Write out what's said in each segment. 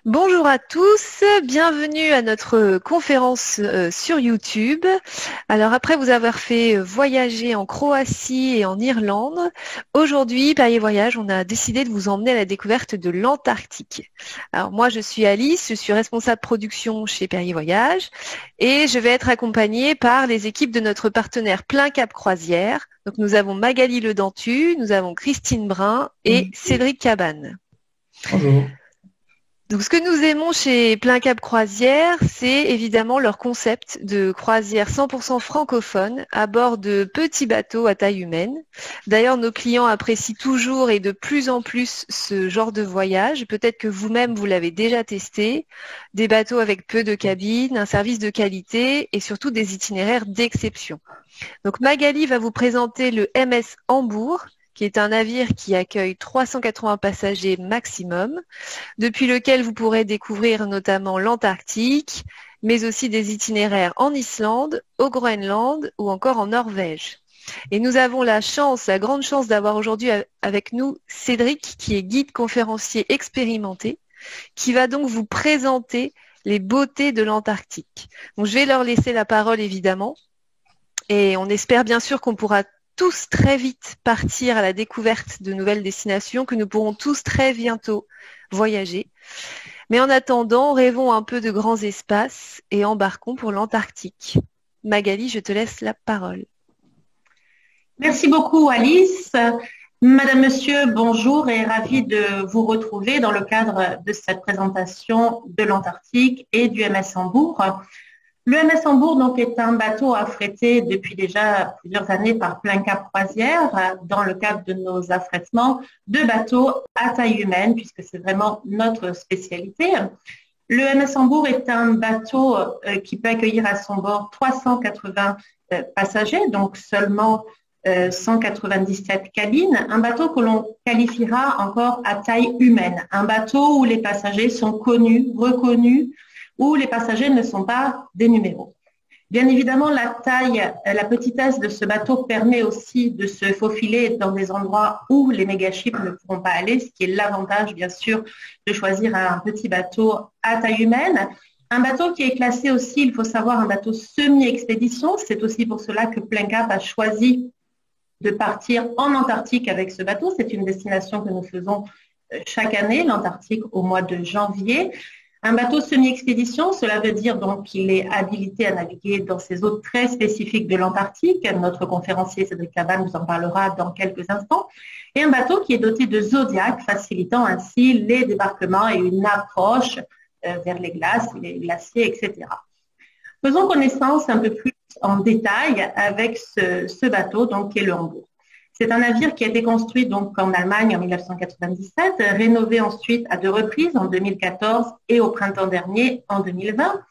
Bonjour à tous, bienvenue à notre conférence sur YouTube. Alors après vous avoir fait voyager en Croatie et en Irlande, aujourd'hui, Perrier Voyage, on a décidé de vous emmener à la découverte de l'Antarctique. Alors moi je suis Alice, je suis responsable production chez Perrier Voyage et je vais être accompagnée par les équipes de notre partenaire Plein Cap Croisière. Donc nous avons Magali Ledentu, nous avons Christine Brun et Cédric Cabane. Bonjour. Donc, ce que nous aimons chez Plein Cap Croisière, c'est évidemment leur concept de croisière 100% francophone à bord de petits bateaux à taille humaine. D'ailleurs, nos clients apprécient toujours et de plus en plus ce genre de voyage. Peut-être que vous-même, vous l'avez déjà testé. Des bateaux avec peu de cabines, un service de qualité et surtout des itinéraires d'exception. Donc, Magali va vous présenter le MS Hambourg, qui est un navire qui accueille 380 passagers maximum, depuis lequel vous pourrez découvrir notamment l'Antarctique, mais aussi des itinéraires en Islande, au Groenland ou encore en Norvège. Et nous avons la grande chance d'avoir aujourd'hui avec nous Cédric, qui est guide conférencier expérimenté, qui va donc vous présenter les beautés de l'Antarctique. Donc je vais leur laisser la parole évidemment, et on espère bien sûr qu'on pourra tous très vite partir à la découverte de nouvelles destinations, que nous pourrons tous très bientôt voyager. Mais en attendant, rêvons un peu de grands espaces et embarquons pour l'Antarctique. Magali, je te laisse la parole. Merci beaucoup Alice. Madame, Monsieur, bonjour et ravie de vous retrouver dans le cadre de cette présentation de l'Antarctique et du MS Hambourg. Le MS Hambourg donc, est un bateau affrété depuis déjà plusieurs années par Plein Cap Croisière dans le cadre de nos affrètements de bateaux à taille humaine puisque c'est vraiment notre spécialité. Le MS Hambourg est un bateau qui peut accueillir à son bord 380 passagers, donc seulement 197 cabines, un bateau que l'on qualifiera encore à taille humaine, un bateau où les passagers sont connus, reconnus, où les passagers ne sont pas des numéros. Bien évidemment, la petitesse de ce bateau permet aussi de se faufiler dans des endroits où les mégaships ne pourront pas aller, ce qui est l'avantage, bien sûr, de choisir un petit bateau à taille humaine. Un bateau qui est classé aussi, il faut savoir, un bateau semi-expédition. C'est aussi pour cela que Plein Cap a choisi de partir en Antarctique avec ce bateau. C'est une destination que nous faisons chaque année, l'Antarctique au mois de janvier. Un bateau semi-expédition, cela veut dire donc qu'il est habilité à naviguer dans ces eaux très spécifiques de l'Antarctique. Notre conférencier Cédric Cabane nous en parlera dans quelques instants. Et un bateau qui est doté de Zodiac, facilitant ainsi les débarquements et une approche vers les glaces, les glaciers, etc. Faisons connaissance un peu plus en détail avec ce bateau donc, qui est le Hambourg. C'est un navire qui a été construit donc en Allemagne en 1997, rénové ensuite à 2 reprises, en 2014 et au printemps dernier, en 2020.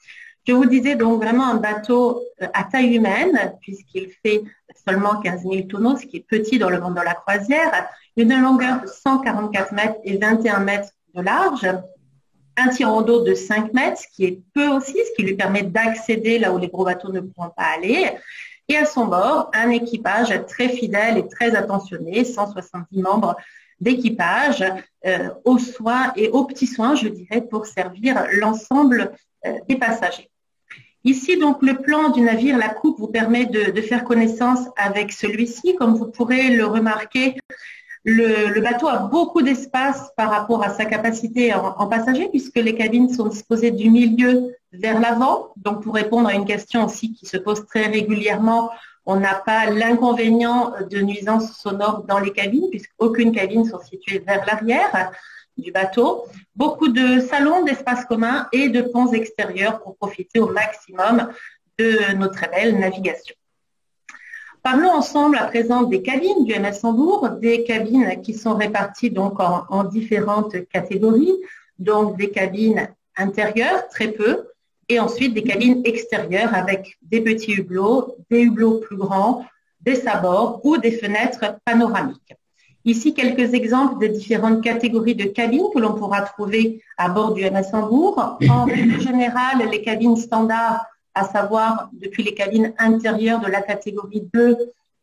Je vous disais donc vraiment un bateau à taille humaine, puisqu'il fait seulement 15 000 tonneaux, ce qui est petit dans le monde de la croisière, une longueur de 144 mètres et 21 mètres de large, un tirant d'eau de 5 mètres, ce qui est peu aussi, ce qui lui permet d'accéder là où les gros bateaux ne pourront pas aller. Et à son bord, un équipage très fidèle et très attentionné, 170 membres d'équipage, aux soins et aux petits soins, je dirais, pour servir l'ensemble des passagers. Ici, donc, le plan du navire, la coupe, vous permet de faire connaissance avec celui-ci. Comme vous pourrez le remarquer, le bateau a beaucoup d'espace par rapport à sa capacité en passagers, puisque les cabines sont disposées du milieu vers l'avant. Donc, pour répondre à une question aussi qui se pose très régulièrement, on n'a pas l'inconvénient de nuisances sonores dans les cabines, puisqu'aucune cabine ne sont situées vers l'arrière du bateau. Beaucoup de salons, d'espaces communs et de ponts extérieurs pour profiter au maximum de nos très belles navigations. Parlons ensemble à présent des cabines du MS Hambourg, des cabines qui sont réparties donc en différentes catégories, donc des cabines intérieures, très peu, et ensuite des cabines extérieures avec des petits hublots, des hublots plus grands, des sabords ou des fenêtres panoramiques. Ici, quelques exemples des différentes catégories de cabines que l'on pourra trouver à bord du MS Hambourg. En règle générale, les cabines standards, à savoir depuis les cabines intérieures de la catégorie 2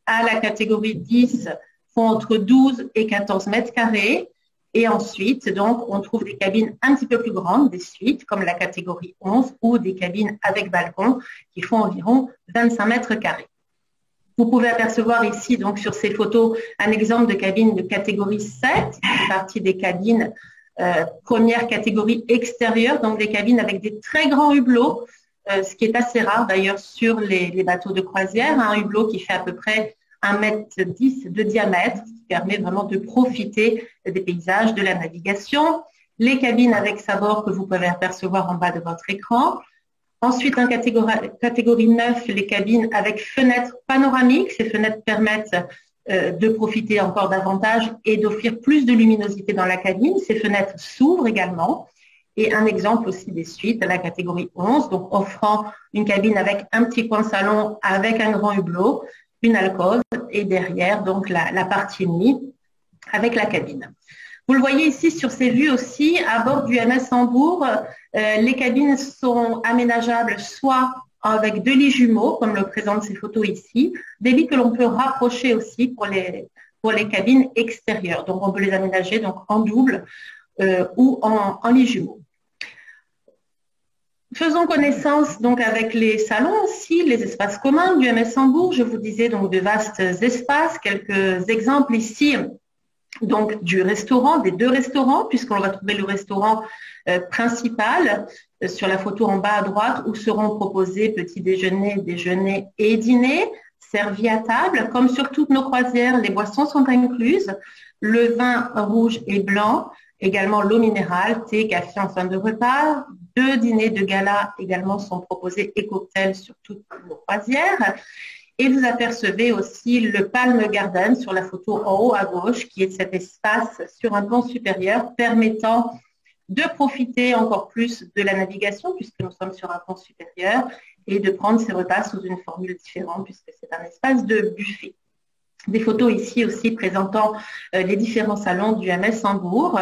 à la catégorie 10, font entre 12 et 14 mètres carrés. Et ensuite, donc, on trouve des cabines un petit peu plus grandes, des suites, comme la catégorie 11, ou des cabines avec balcon qui font environ 25 mètres carrés. Vous pouvez apercevoir ici, donc, sur ces photos, un exemple de cabine de catégorie 7, qui fait partie des cabines première catégorie extérieure, donc des cabines avec des très grands hublots, ce qui est assez rare d'ailleurs sur les bateaux de croisière, un hublot qui fait à peu près 1,10 m de diamètre, ce qui permet vraiment de profiter des paysages, de la navigation. Les cabines avec sabord que vous pouvez apercevoir en bas de votre écran. Ensuite, en catégorie 9, les cabines avec fenêtres panoramiques. Ces fenêtres permettent de profiter encore davantage et d'offrir plus de luminosité dans la cabine. Ces fenêtres s'ouvrent également. Et un exemple aussi des suites à la catégorie 11, donc offrant une cabine avec un petit coin salon avec un grand hublot, une alcôve et derrière donc la partie nuit avec la cabine. Vous le voyez ici sur ces vues aussi, à bord du MS Hambourg, les cabines sont aménageables soit avec 2 lits jumeaux, comme le présentent ces photos ici, des lits que l'on peut rapprocher aussi pour les cabines extérieures. Donc, on peut les aménager donc, en double ou en lits jumeaux. Faisons connaissance donc avec les salons aussi, les espaces communs du MS Hambourg. Je vous disais donc de vastes espaces, quelques exemples ici. Donc du restaurant, des 2 restaurants, puisqu'on va trouver le restaurant principal sur la photo en bas à droite, où seront proposés petit déjeuner, déjeuner et dîner, servis à table. Comme sur toutes nos croisières, les boissons sont incluses, le vin rouge et blanc, également l'eau minérale, thé, café en fin de repas. 2 dîners de gala également sont proposés et cocktails sur toutes nos croisières. Et vous apercevez aussi le Palm Garden sur la photo en haut à gauche, qui est cet espace sur un pont supérieur permettant de profiter encore plus de la navigation, puisque nous sommes sur un pont supérieur, et de prendre ses repas sous une formule différente, puisque c'est un espace de buffet. Des photos ici aussi présentant les différents salons du MS Hambourg,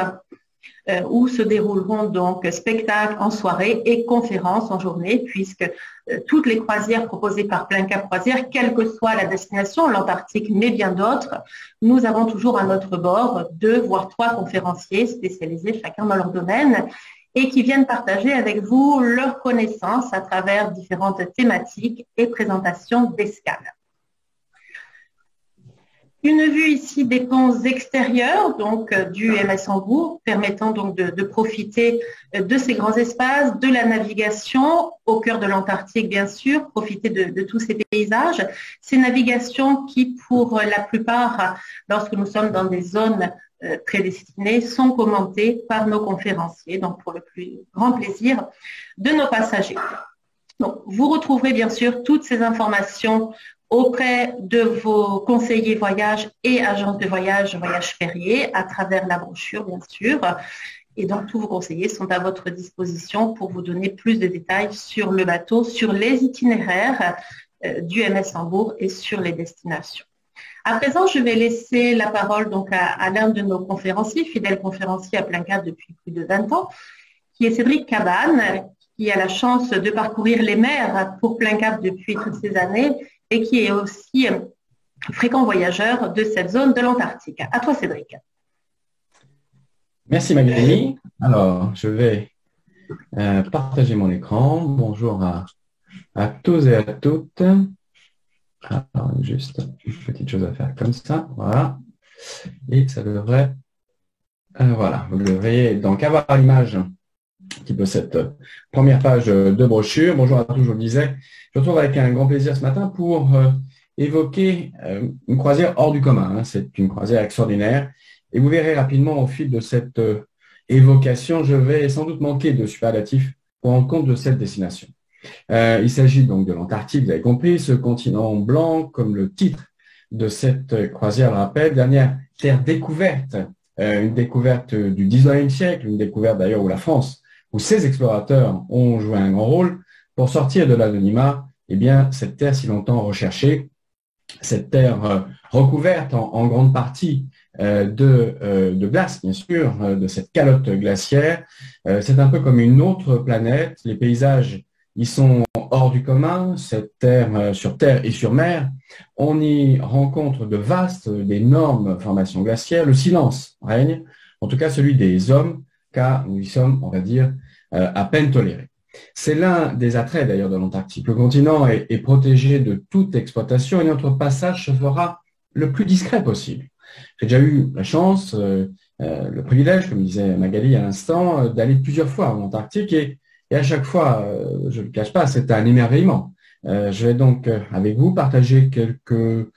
où se dérouleront donc spectacles en soirée et conférences en journée, puisque toutes les croisières proposées par Plein Cap Croisière, quelle que soit la destination, l'Antarctique, mais bien d'autres, nous avons toujours à notre bord 2 voire 3 conférenciers spécialisés chacun dans leur domaine et qui viennent partager avec vous leurs connaissances à travers différentes thématiques et présentations d'escale. Une vue ici des ponts extérieurs donc du MS Hambourg, permettant donc de profiter de ces grands espaces, de la navigation au cœur de l'Antarctique bien sûr, profiter de tous ces paysages. Ces navigations qui pour la plupart, lorsque nous sommes dans des zones prédestinées, sont commentées par nos conférenciers, donc pour le plus grand plaisir de nos passagers. Donc, vous retrouverez bien sûr toutes ces informations auprès de vos conseillers voyage et agences de voyage fériés à travers la brochure, bien sûr. Et donc, tous vos conseillers sont à votre disposition pour vous donner plus de détails sur le bateau, sur les itinéraires du MS Hambourg et sur les destinations. À présent, je vais laisser la parole donc à l'un de nos conférenciers, fidèle conférencier à Plein Cap depuis plus de 20 ans, qui est Cédric Cabane, qui a la chance de parcourir les mers pour Plein Cap depuis toutes ces années et qui est aussi fréquent voyageur de cette zone de l'Antarctique. À toi, Cédric. Merci, Magali. Alors, je vais partager mon écran. Bonjour à tous et à toutes. Alors, juste une petite chose à faire comme ça. Voilà. Et ça devrait... voilà, vous devriez donc avoir l'image un petit peu cette première page de brochure. Bonjour à tous, je vous le disais. Je me retrouve avec un grand plaisir ce matin pour évoquer une croisière hors du commun. C'est une croisière extraordinaire. Et vous verrez rapidement au fil de cette évocation, je vais sans doute manquer de superlatifs pour rendre compte de cette destination. Il s'agit donc de l'Antarctique, vous avez compris, ce continent blanc, comme le titre de cette croisière le rappelle, dernière terre découverte, une découverte du 19e siècle, une découverte d'ailleurs où la France, où ses explorateurs ont joué un grand rôle pour sortir de l'anonymat, eh bien, cette terre si longtemps recherchée, cette terre recouverte en grande partie de glace, bien sûr, de cette calotte glaciaire. C'est un peu comme une autre planète. Les paysages y sont hors du commun, cette terre sur terre et sur mer. On y rencontre de vastes, d'énormes formations glaciaires. Le silence règne. en tout cas celui des hommes, car nous y sommes, on va dire, à peine tolérés. C'est l'un des attraits d'ailleurs de l'Antarctique. Le continent est protégé de toute exploitation et notre passage se fera le plus discret possible. J'ai déjà eu la chance, le privilège, comme disait Magali à l'instant, d'aller plusieurs fois en Antarctique et à chaque fois, je ne le cache pas, c'est un émerveillement. Je vais donc avec vous partager quelques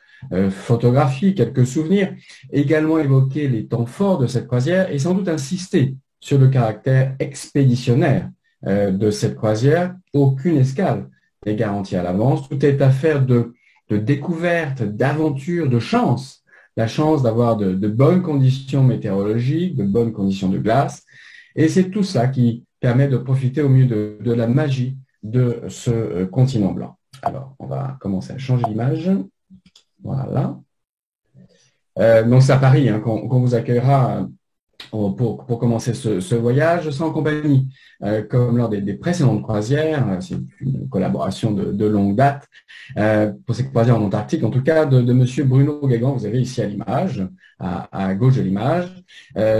photographies, quelques souvenirs, également évoquer les temps forts de cette croisière et sans doute insister sur le caractère expéditionnaire de cette croisière. Aucune escale n'est garantie à l'avance. Tout est affaire de découverte, d'aventure, de chance. La chance d'avoir de bonnes conditions météorologiques, de bonnes conditions de glace. Et c'est tout ça qui permet de profiter au mieux de la magie de ce continent blanc. Alors, on va commencer à changer l'image. Voilà. Donc, c'est à Paris qu'on vous accueillera pour commencer ce voyage. C'est en compagnie, comme lors des précédentes croisières, c'est une collaboration de longue date, pour ces croisières en Antarctique, en tout cas, de monsieur Bruno Guégan, vous avez ici à l'image, à gauche de l'image.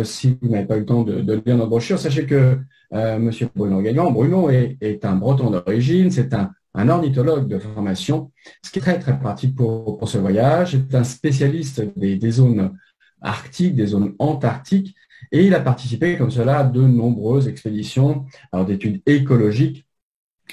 Si vous n'avez pas eu le temps de lire notre brochure, sachez que monsieur Bruno Guégan, Bruno est un breton d'origine, c'est un ornithologue de formation, ce qui est très, très pratique pour ce voyage. C'est un spécialiste des zones arctiques, des zones antarctiques, et il a participé comme cela à de nombreuses expéditions d'études écologiques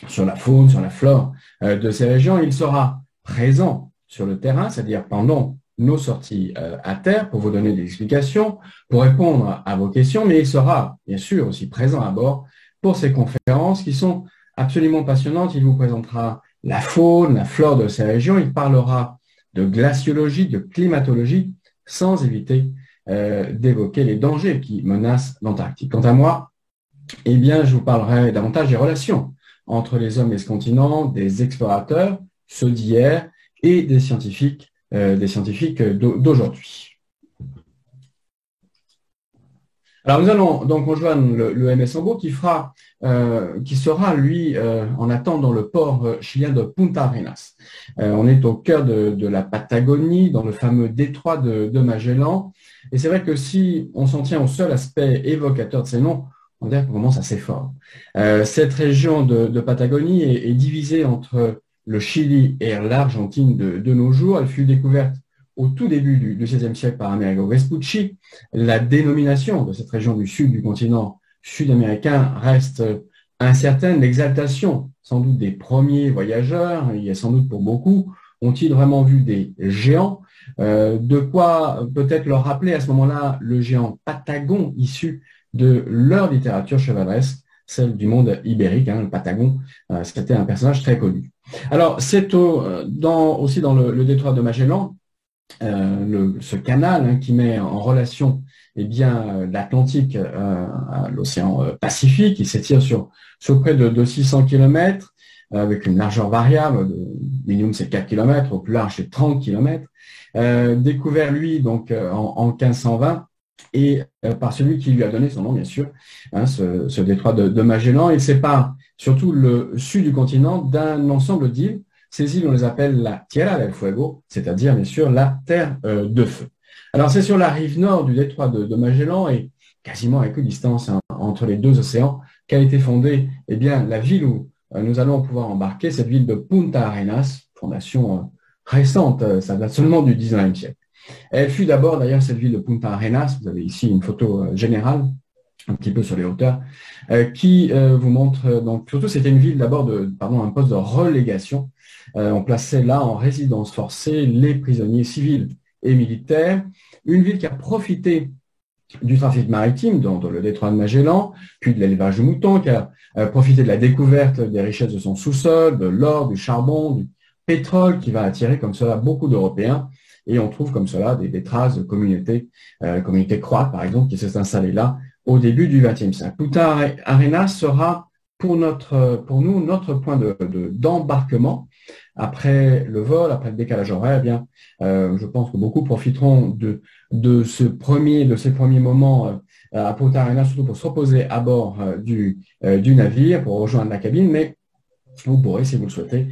sur la faune, sur la flore de ces régions. Il sera présent sur le terrain, c'est-à-dire pendant nos sorties à terre pour vous donner des explications, pour répondre à vos questions, mais il sera bien sûr aussi présent à bord pour ces conférences qui sont absolument passionnantes. Il vous présentera la faune, la flore de ces régions, il parlera de glaciologie, de climatologie, sans éviter d'évoquer les dangers qui menacent l'Antarctique. Quant à moi, eh bien, je vous parlerai davantage des relations entre les hommes et ce continent, des explorateurs, ceux d'hier, et des scientifiques d'aujourd'hui. Alors, nous allons donc rejoindre le MS Hambourg qui sera, lui, en attente dans le port chilien de Punta Arenas. On est au cœur de la Patagonie, dans le fameux détroit de Magellan. Et c'est vrai que si on s'en tient au seul aspect évocateur de ces noms, on dirait qu'on commence assez fort. Cette région de Patagonie est divisée entre le Chili et l'Argentine de nos jours. Elle fut découverte au tout début du XVIe siècle par Amerigo Vespucci. La dénomination de cette région du sud du continent sud-américain reste incertaine. L'exaltation, sans doute, des premiers voyageurs, il y a sans doute pour beaucoup, ont-ils vraiment vu des géants? De quoi peut-être leur rappeler à ce moment-là le géant Patagon issu de leur littérature chevaleresque, celle du monde ibérique, le Patagon, c'était un personnage très connu. Alors, c'est aussi dans le détroit de Magellan, ce canal qui met en relation l'Atlantique à l'océan Pacifique, qui s'étire sur près de 600 km, avec une largeur variable, le minimum c'est 4 km, au plus large c'est 30 km, découvert lui donc en 1520, et par celui qui lui a donné son nom, bien sûr, ce détroit de Magellan. Il sépare surtout le sud du continent d'un ensemble d'îles. Ces îles, on les appelle la Tierra del Fuego, c'est-à-dire, bien sûr, la terre de feu. Alors, c'est sur la rive nord du détroit de Magellan et quasiment à équidistance entre les deux océans qu'a été fondée la ville où nous allons pouvoir embarquer, cette ville de Punta Arenas, fondation récente, ça date seulement du XIXe siècle. Elle fut d'abord, d'ailleurs, cette ville de Punta Arenas, vous avez ici une photo générale, un petit peu sur les hauteurs, qui vous montre, donc surtout c'était une ville d'abord un poste de relégation. On plaçait là en résidence forcée les prisonniers civils et militaires. Une ville qui a profité du trafic maritime dans le détroit de Magellan, puis de l'élevage de moutons, qui a profité de la découverte des richesses de son sous-sol, de l'or, du charbon, du pétrole, qui va attirer comme cela beaucoup d'Européens. Et on trouve comme cela des traces de communautés croates, par exemple, qui s'est installée là au début du XXe siècle. Punta Arenas sera pour nous notre point d'embarquement. Après le vol, après le décalage horaire, je pense que beaucoup profiteront de ces premiers moments à Punta Arenas, surtout pour se reposer à bord du navire, pour rejoindre la cabine, mais vous pourrez, si vous le souhaitez,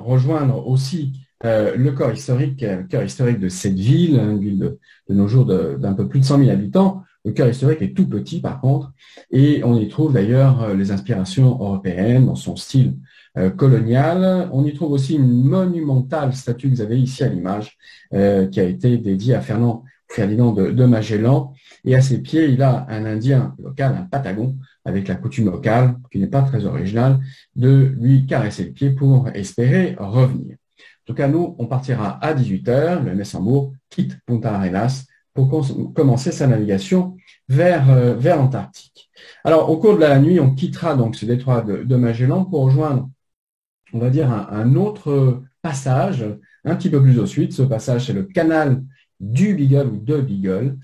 rejoindre aussi le cœur historique de cette ville, une ville de nos jours d'un peu plus de 100 000 habitants, Le cœur historique est tout petit par contre, et on y trouve d'ailleurs les inspirations européennes dans son style colonial. On y trouve aussi une monumentale statue que vous avez ici à l'image, qui a été dédiée à Ferdinand de Magellan. Et à ses pieds, il a un Indien local, un Patagon, avec la coutume locale, qui n'est pas très originale, de lui caresser le pied pour espérer revenir. En tout cas, nous, on partira à 18h. Le MS Hambourg quitte Punta Arenas pour commencer sa navigation vers l'Antarctique. Alors, au cours de la nuit, on quittera donc ce détroit de Magellan pour rejoindre, on va dire, un autre passage un petit peu plus au sud. Ce passage, c'est le canal du Beagle ou de Beagle.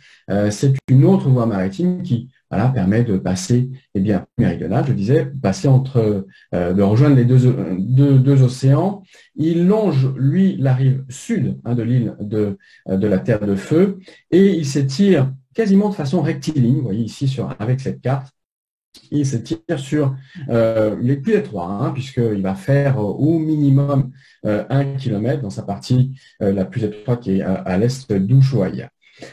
C'est une autre voie maritime qui permet de passer, méridionale, je disais, passer de rejoindre les deux océans. Il longe, lui, la rive sud de l'île de la Terre de Feu et il s'étire quasiment de façon rectiligne, vous voyez ici avec cette carte. Il s'étire sur les plus étroits, puisqu'il va faire au minimum 1 kilomètre dans sa partie la plus étroite qui est à l'est d'Ushuaia.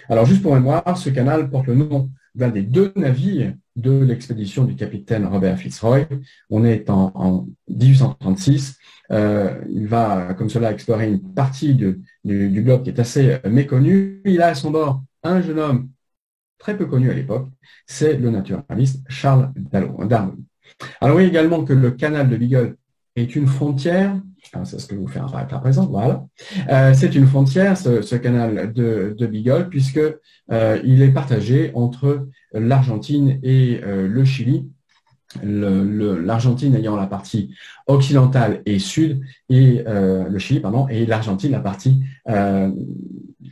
Alors, juste pour mémoire, ce canal porte le nom d'un des 2 navires de l'expédition du capitaine Robert Fitzroy. On est en 1836. Il va, comme cela, explorer une partie du globe qui est assez méconnue. Il a à son bord un jeune homme très peu connu à l'époque, c'est le naturaliste Charles Darwin. Alors, oui, également que le canal de Beagle est une frontière, c'est ce que je vous fais apparaître à présent, voilà. C'est une frontière, ce canal de Beagle, puisque il est partagé entre l'Argentine et le Chili, l'Argentine ayant la partie occidentale et sud, et le Chili, pardon, et l'Argentine la partie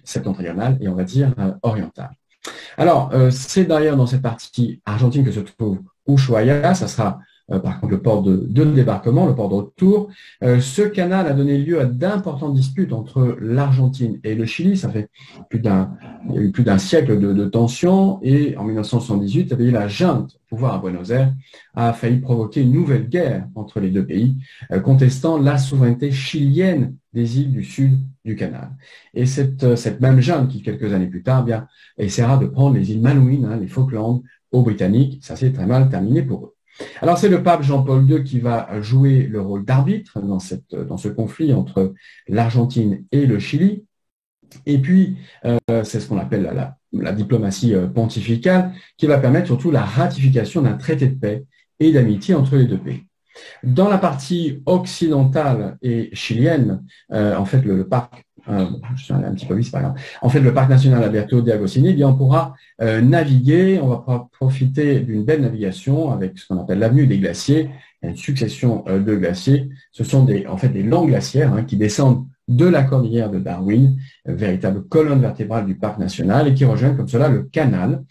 septentrionale et on va dire orientale. Alors, c'est d'ailleurs dans cette partie argentine que se trouve Ushuaia, ça sera par contre le port de débarquement, le port de retour. Ce canal a donné lieu à d'importantes disputes entre l'Argentine et le Chili. Ça fait il y a eu plus d'un siècle de tensions et en 1978, la junte au pouvoir à Buenos Aires a failli provoquer une nouvelle guerre entre les 2 pays, contestant la souveraineté chilienne des îles du sud du canal. Et cette même junte qui, quelques années plus tard, essaiera de prendre les îles Malouines, les Falklands, aux Britanniques. Ça s'est très mal terminé pour eux. Alors, c'est le pape Jean-Paul II qui va jouer le rôle d'arbitre dans ce conflit entre l'Argentine et le Chili. Et puis, c'est ce qu'on appelle la diplomatie pontificale qui va permettre surtout la ratification d'un traité de paix et d'amitié entre les 2 pays. Dans la partie occidentale et chilienne, en fait, le parc, je suis allé un petit peu vite, c'est pas grave. En fait, le parc national Alberto de Agostini, on pourra naviguer, on va profiter d'une belle navigation avec ce qu'on appelle l'avenue des glaciers, une succession de glaciers. Ce sont en fait des longues glacières qui descendent de la cordillère de Darwin, véritable colonne vertébrale du parc national et qui rejoignent comme cela le canal.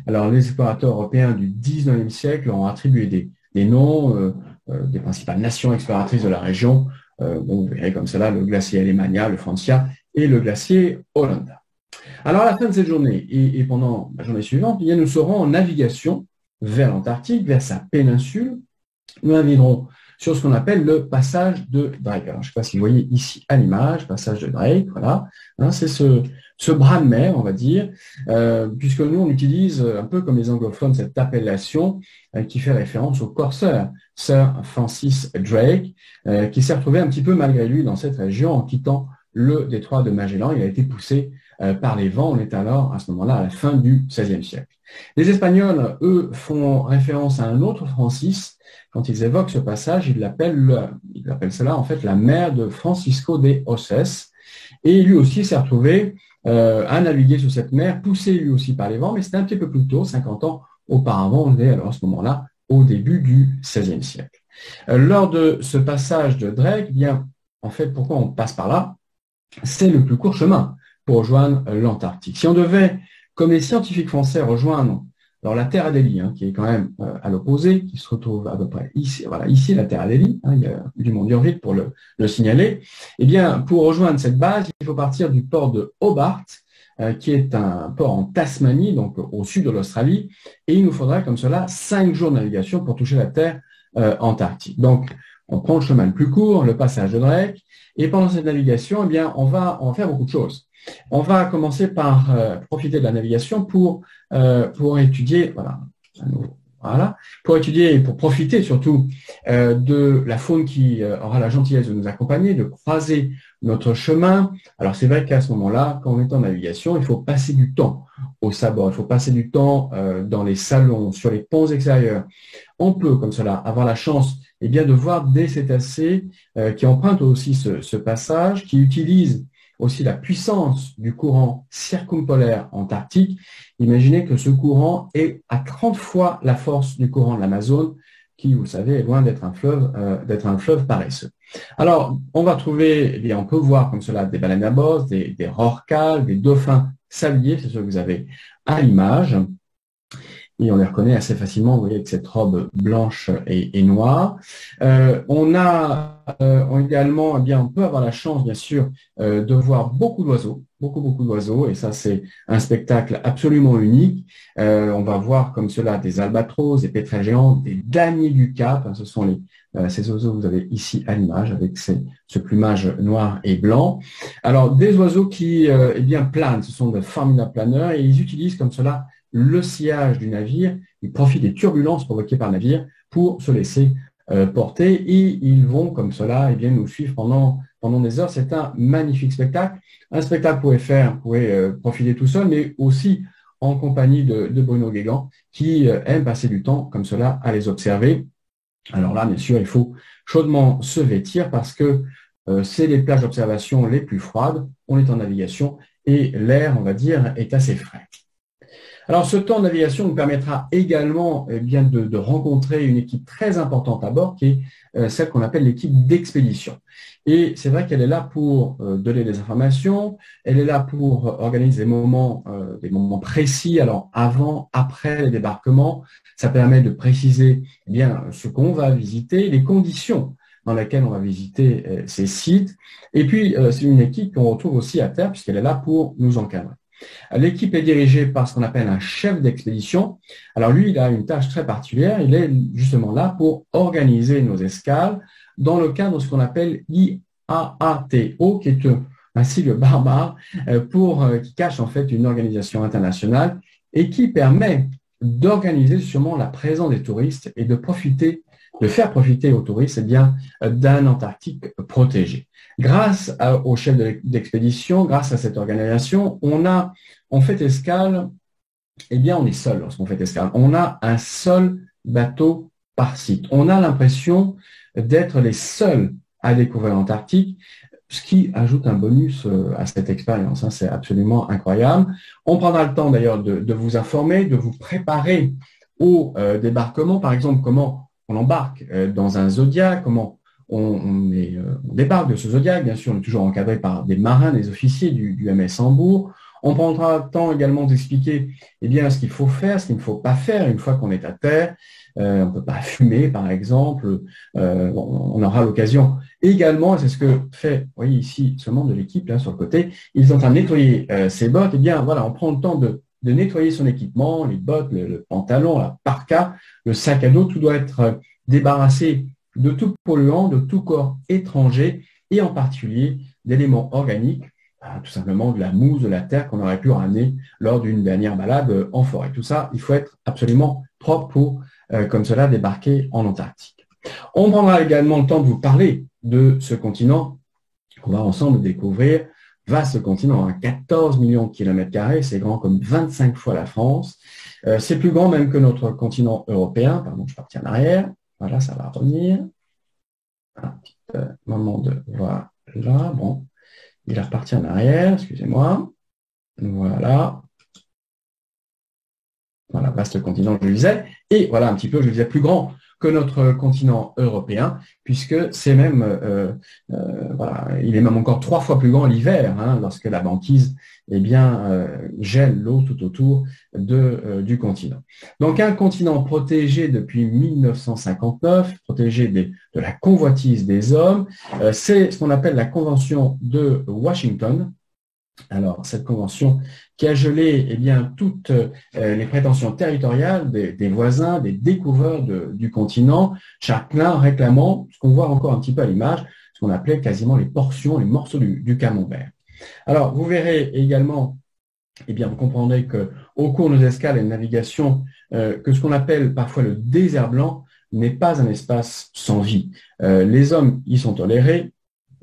Alors, les explorateurs européens du 19e siècle ont attribué des noms des principales nations exploratrices de la région. Vous verrez comme cela le glacier Alemania, le Francia et le glacier Hollanda. Alors, à la fin de cette journée et pendant la journée suivante, nous serons en navigation vers l'Antarctique, vers sa péninsule. Nous naviguerons sur ce qu'on appelle le passage de Drake. Alors, je ne sais pas si vous voyez ici à l'image, passage de Drake, voilà. C'est ce bras de mer, on va dire, puisque nous, on utilise un peu comme les anglophones cette appellation qui fait référence au corsaire Sir Francis Drake, qui s'est retrouvé un petit peu malgré lui dans cette région en quittant le détroit de Magellan. Il a été poussé par les vents. On est alors, à ce moment-là, à la fin du XVIe siècle. Les Espagnols, eux, font référence à un autre Francis. Quand ils évoquent ce passage, ils l'appellent cela, en fait, la mer de Francisco de Oces. Et lui aussi s'est retrouvé à naviguer sur cette mer, poussé lui aussi par les vents, mais c'était un petit peu plus tôt, 50 ans auparavant. On est alors à ce moment-là au début du XVIe siècle. Lors de ce passage de Drake, en fait, pourquoi on passe par là? C'est le plus court chemin pour rejoindre l'Antarctique. Si on devait, comme les scientifiques français, rejoindre la Terre Adélie, qui est quand même à l'opposé, qui se retrouve à peu près ici, voilà, ici la Terre Adélie, il y a du monde vite pour le signaler, pour rejoindre cette base, il faut partir du port de Hobart, qui est un port en Tasmanie, donc au sud de l'Australie, et il nous faudra comme cela 5 jours de navigation pour toucher la Terre antarctique. Donc, on prend le chemin le plus court, le passage de Drake, et pendant cette navigation, on va en faire beaucoup de choses. On va commencer par profiter de la navigation pour étudier, voilà, pour étudier et pour profiter surtout de la faune qui aura la gentillesse de nous accompagner, de croiser notre chemin. Alors c'est vrai qu'à ce moment-là, quand on est en navigation, il faut passer du temps au sabord, il faut passer du temps dans les salons, sur les ponts extérieurs. On peut, comme cela, avoir la chance de voir des cétacés qui empruntent aussi ce passage, qui utilisent aussi la puissance du courant circumpolaire antarctique. Imaginez que ce courant est à 30 fois la force du courant de l'Amazone, qui, vous savez, est loin d'être un fleuve paresseux. Alors, on va trouver, on peut voir comme cela des baleines à bosse, des rorquals, des dauphins sabliers, c'est ce que vous avez à l'image. Et on les reconnaît assez facilement, vous voyez, avec cette robe blanche et noire. On également, on peut avoir la chance, bien sûr, de voir beaucoup d'oiseaux, et ça, c'est un spectacle absolument unique. On va voir comme cela des albatros, des pétrels géants, des damiers du Cap. Ce sont ces oiseaux que vous avez ici à l'image, avec ce plumage noir et blanc. Alors, des oiseaux qui, planent. Ce sont de formidables planeurs, et ils utilisent comme cela le sillage du navire. Ils profitent des turbulences provoquées par le navire pour se laisser porter, et ils vont comme cela nous suivre pendant des heures. C'est un magnifique spectacle. Un spectacle que vous pouvez profiter tout seul, mais aussi en compagnie de Bruno Guégan, qui aime passer du temps comme cela à les observer. Alors là, bien sûr, il faut chaudement se vêtir parce que c'est les plages d'observation les plus froides. On est en navigation et l'air, on va dire, est assez frais. Alors, ce temps de navigation nous permettra également de rencontrer une équipe très importante à bord, qui est celle qu'on appelle l'équipe d'expédition. Et c'est vrai qu'elle est là pour donner des informations, elle est là pour organiser des moments précis, alors avant, après les débarquements. Ça permet de préciser ce qu'on va visiter, les conditions dans lesquelles on va visiter ces sites. Et puis, c'est une équipe qu'on retrouve aussi à terre, puisqu'elle est là pour nous encadrer. L'équipe est dirigée par ce qu'on appelle un chef d'expédition. Alors lui, il a une tâche très particulière. Il est justement là pour organiser nos escales dans le cadre de ce qu'on appelle l'IAATO, qui est un sigle barbare qui cache en fait une organisation internationale et qui permet d'organiser justement la présence des touristes et de faire profiter aux touristes d'un Antarctique protégé. Grâce au chef d'expédition, grâce à cette organisation, on fait escale, on est seul lorsqu'on fait escale. On a un seul bateau par site. On a l'impression d'être les seuls à découvrir l'Antarctique, ce qui ajoute un bonus à cette expérience. C'est absolument incroyable. On prendra le temps d'ailleurs de vous informer, de vous préparer au débarquement. Par exemple, comment on embarque dans un Zodiac, comment on débarque de ce Zodiac. Bien sûr, on est toujours encadré par des marins, des officiers du MS Hambourg. On prendra le temps également d'expliquer ce qu'il faut faire, ce qu'il ne faut pas faire une fois qu'on est à terre. On ne peut pas fumer, par exemple. On aura l'occasion également, c'est ce que fait, vous voyez ici, ce membre de l'équipe, là, sur le côté, ils sont en train de nettoyer ses bottes. On prend le temps de nettoyer son équipement, les bottes, le pantalon, la parka, le sac à dos. Tout doit être débarrassé de tout polluant, de tout corps étranger, et en particulier d'éléments organiques, tout simplement de la mousse, de la terre qu'on aurait pu ramener lors d'une dernière balade en forêt. Tout ça, il faut être absolument propre pour, comme cela, débarquer en Antarctique. On prendra également le temps de vous parler de ce continent qu'on va ensemble découvrir. Vaste continent, 14 millions de kilomètres carrés, c'est grand comme 25 fois la France. C'est plus grand même que notre continent européen. Pardon, je suis parti en arrière. Voilà, ça va revenir. Un petit moment de voilà. Bon, il est reparti en arrière, excusez-moi. Voilà. Voilà, vaste continent, je le disais. Et voilà un petit peu, je le disais, plus grand que notre continent européen, puisque c'est même, il est même encore 3 fois plus grand l'hiver, lorsque la banquise gèle l'eau tout autour du continent. Donc un continent protégé depuis 1959, protégé de la convoitise des hommes, c'est ce qu'on appelle la Convention de Washington. Alors, cette convention qui a gelé toutes les prétentions territoriales des voisins, des découvreurs du continent, chacun réclamant ce qu'on voit encore un petit peu à l'image, ce qu'on appelait quasiment les portions, les morceaux du camembert. Alors, vous verrez également, eh bien, vous comprendrez qu'au cours de nos escales et de navigation, que ce qu'on appelle parfois le désert blanc n'est pas un espace sans vie. Les hommes y sont tolérés,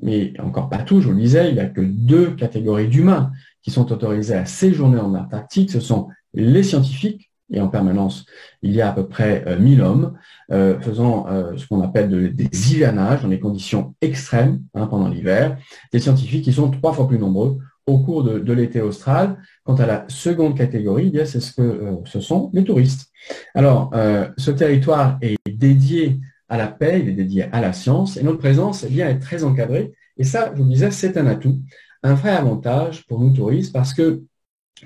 mais encore pas tout, je vous le disais, il n'y a que 2 catégories d'humains qui sont autorisés à séjourner en Antarctique. Ce sont les scientifiques, et en permanence, il y a à peu près 1000 hommes faisant ce qu'on appelle des hivernages dans des conditions extrêmes pendant l'hiver. Des scientifiques qui sont 3 fois plus nombreux au cours de l'été austral. Quant à la seconde catégorie, eh bien, ce sont les touristes. Alors, ce territoire est dédié à la paix, il est dédié à la science, et notre présence eh bien, est très encadrée. Et ça, je vous disais, c'est un atout, un vrai avantage pour nous touristes, parce que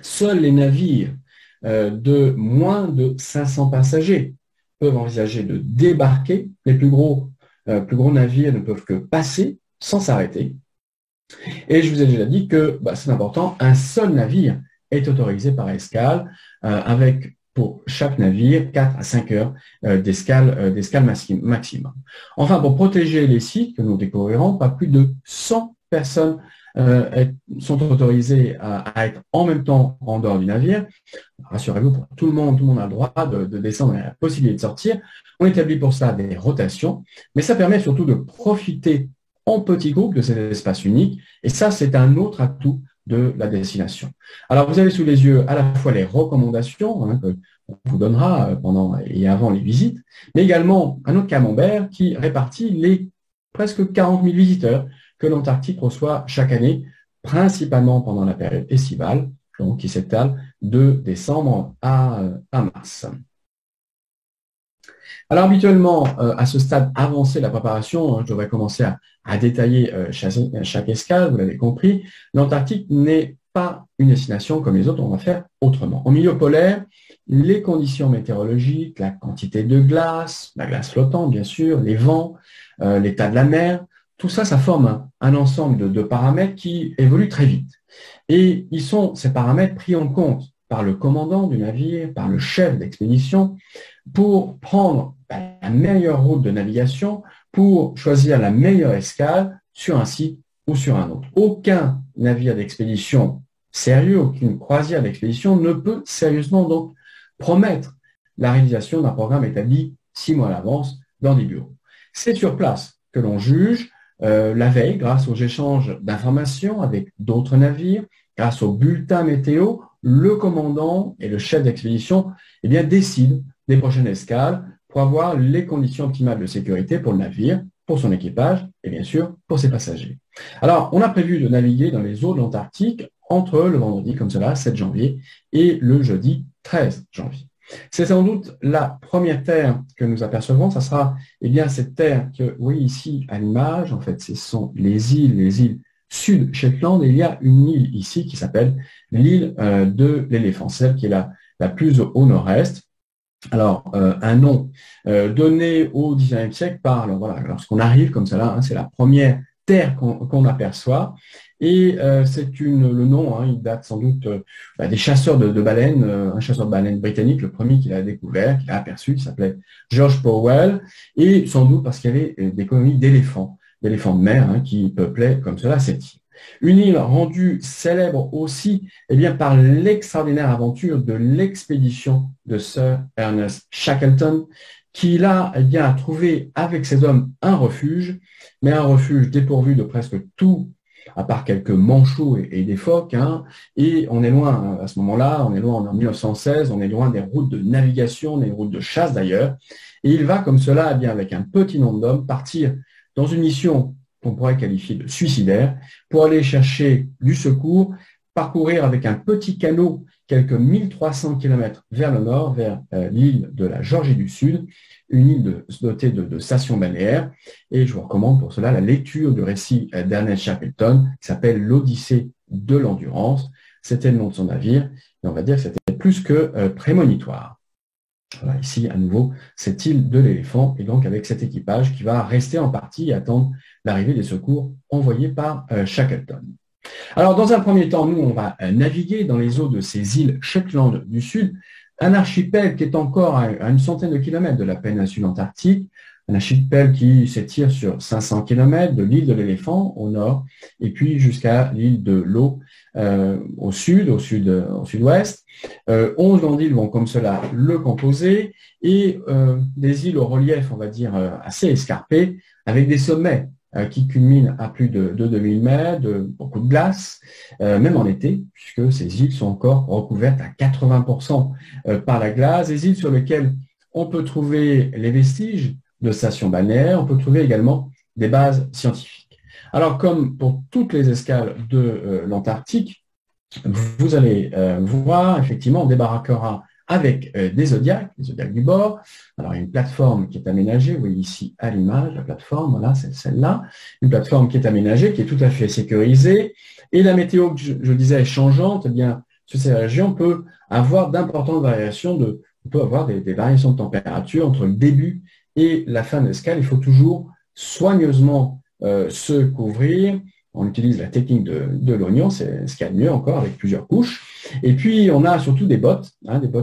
seuls les navires de moins de 500 passagers peuvent envisager de débarquer. Les plus gros navires ne peuvent que passer sans s'arrêter. Et je vous ai déjà dit que, c'est important, un seul navire est autorisé par escale, avec pour chaque navire 4 à 5 heures d'escale maximum. Enfin, pour protéger les sites que nous découvrirons, pas plus de 100 personnes sont autorisées à être en même temps en dehors du navire. Rassurez-vous, pour tout le monde a le droit de descendre et la possibilité de sortir. On établit pour ça des rotations, mais ça permet surtout de profiter en petits groupes de cet espace unique, et ça, c'est un autre atout de la destination. Alors, vous avez sous les yeux à la fois les recommandations que on vous donnera pendant et avant les visites, mais également un autre camembert qui répartit les presque 40 000 visiteurs que l'Antarctique reçoit chaque année, principalement pendant la période estivale, donc qui s'étale de décembre à mars. Alors habituellement, à ce stade avancé de la préparation, je devrais commencer à détailler chaque escale, vous l'avez compris. L'Antarctique n'est pas une destination comme les autres, on va faire autrement. En milieu polaire, les conditions météorologiques, la quantité de glace, la glace flottante bien sûr, les vents, l'état de la mer, tout ça, ça forme un ensemble de paramètres qui évoluent très vite. Et ces paramètres pris en compte par le commandant du navire, par le chef d'expédition, pour prendre la meilleure route de navigation, pour choisir la meilleure escale sur un site ou sur un autre. Aucun navire d'expédition sérieux, aucune croisière d'expédition ne peut sérieusement donc promettre la réalisation d'un programme établi 6 mois à l'avance dans des bureaux. C'est sur place que l'on juge la veille, grâce aux échanges d'informations avec d'autres navires, grâce au bulletin météo, le commandant et le chef d'expédition décident des prochaines escales pour avoir les conditions optimales de sécurité pour le navire, pour son équipage et bien sûr pour ses passagers. Alors, on a prévu de naviguer dans les eaux de l'Antarctique entre le vendredi, comme cela, 7 janvier, et le jeudi 13 janvier. C'est sans doute la première terre que nous apercevrons. Ça sera cette terre que vous voyez ici à l'image. En fait, ce sont les îles Sud-Shetland. Et il y a une île ici qui s'appelle l'île de l'éléphant, celle qui est la plus au nord-est. Alors, un nom donné au XIXe siècle lorsqu'on arrive comme cela, c'est la première terre qu'on aperçoit. Et le nom, il date sans doute des chasseurs de baleines, un chasseur de baleines britannique, le premier qui l'a découvert, qui l'a aperçu, qui s'appelait George Powell, et sans doute parce qu'il y avait des colonies d'éléphants de mer qui peuplaient comme cela cette île. Une île rendue célèbre aussi par l'extraordinaire aventure de l'expédition de Sir Ernest Shackleton, qui là a trouvé avec ses hommes un refuge, mais un refuge dépourvu de presque tout, à part quelques manchots et des phoques, et on est loin à ce moment-là, on est loin en 1916, on est loin des routes de navigation, des routes de chasse d'ailleurs, et il va comme cela, avec un petit nombre d'hommes, partir dans une mission qu'on pourrait qualifier de suicidaire, pour aller chercher du secours, parcourir avec un petit canot quelques 1300 km vers le nord, vers l'île de la Géorgie du Sud, une île dotée de stations balnéaires. Et je vous recommande pour cela la lecture du récit d'Ernest Shackleton, qui s'appelle l'Odyssée de l'endurance. C'était le nom de son navire, et on va dire que c'était plus que prémonitoire. Voilà, ici, à nouveau, cette île de l'éléphant, et donc avec cet équipage qui va rester en partie et attendre l'arrivée des secours envoyés par Shackleton. Alors, dans un premier temps, nous, on va naviguer dans les eaux de ces îles Shetland du Sud, un archipel qui est encore à une centaine de kilomètres de la péninsule antarctique, un archipel qui s'étire sur 500 km de l'île de l'Éléphant au nord et puis jusqu'à l'île de l'Eau au sud-ouest. 11 grandes îles vont comme cela le composer et des îles au relief, on va dire, assez escarpé, avec des sommets qui culminent à plus de 2000 mètres, beaucoup de glace, même en été, puisque ces îles sont encore recouvertes à 80% par la glace, des îles sur lesquelles on peut trouver les vestiges de stations balnéaires, on peut trouver également des bases scientifiques. Alors, comme pour toutes les escales de l'Antarctique, vous allez voir, effectivement, on débarquera avec des zodiacs du bord. Alors, il y a une plateforme qui est aménagée, vous voyez ici à l'image, la plateforme, voilà, c'est celle-là, une plateforme qui est aménagée, qui est tout à fait sécurisée, et la météo que je disais est changeante, eh bien, sur ces régions, on peut avoir d'importantes variations on peut avoir des variations de température entre le début et la fin de l'escale. Il faut toujours soigneusement se couvrir. On utilise la technique de l'oignon, c'est ce qu'il y a de mieux encore, avec plusieurs couches. Et puis, on a surtout des bottes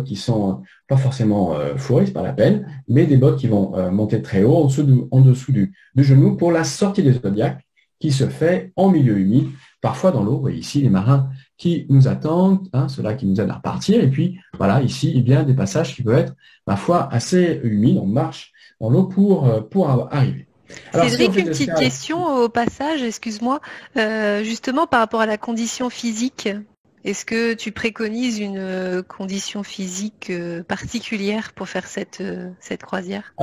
qui sont pas forcément fourrées, c'est pas la peine, mais des bottes qui vont monter très haut, en dessous du genou, pour la sortie des zodiacs, qui se fait en milieu humide, parfois dans l'eau. Vous voyez ici les marins qui nous attendent, ceux-là qui nous aident à repartir. Et puis, voilà, ici, il y a des passages qui peuvent être, parfois, assez humides. On marche dans l'eau pour arriver. Alors, Cédric, une petite question au passage, excuse-moi, justement par rapport à la condition physique. Est-ce que tu préconises une condition physique particulière pour faire cette croisière?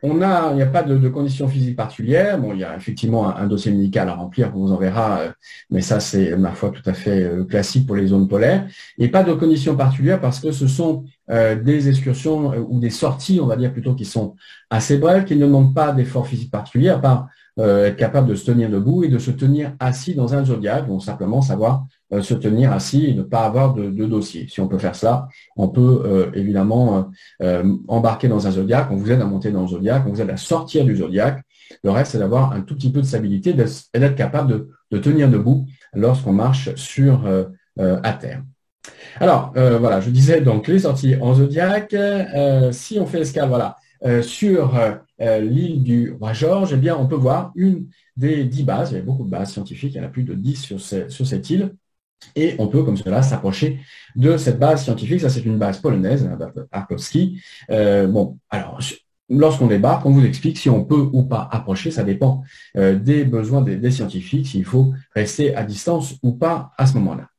Alors, il n'y a pas de conditions physiques particulières. Bon, il y a effectivement un dossier médical à remplir, on vous enverra, mais ça, c'est, ma foi, tout à fait classique pour les zones polaires. Et pas de conditions particulières parce que ce sont des excursions ou des sorties, on va dire plutôt, qui sont assez brèves, qui ne demandent pas d'efforts physiques particuliers, à part être capable de se tenir debout et de se tenir assis dans un zodiac, donc simplement savoir se tenir assis et ne pas avoir de dossier. Si on peut faire cela, on peut évidemment embarquer dans un zodiac, on vous aide à monter dans le zodiac, on vous aide à sortir du zodiac. Le reste, c'est d'avoir un tout petit peu de stabilité et d'être capable de tenir debout lorsqu'on marche à terre. Alors, voilà, je disais donc les sorties en zodiac. Si on fait escale, voilà, sur l'île du Roi George, eh bien, on peut voir une des 10 bases. Il y a beaucoup de bases scientifiques, il y en a plus de 10 sur cette île. Et on peut, comme cela, s'approcher de cette base scientifique. Ça, c'est une base polonaise, Arkowski. Bon, alors, lorsqu'on débarque, on vous explique si on peut ou pas approcher. Ça dépend des besoins des scientifiques, s'il faut rester à distance ou pas à ce moment-là.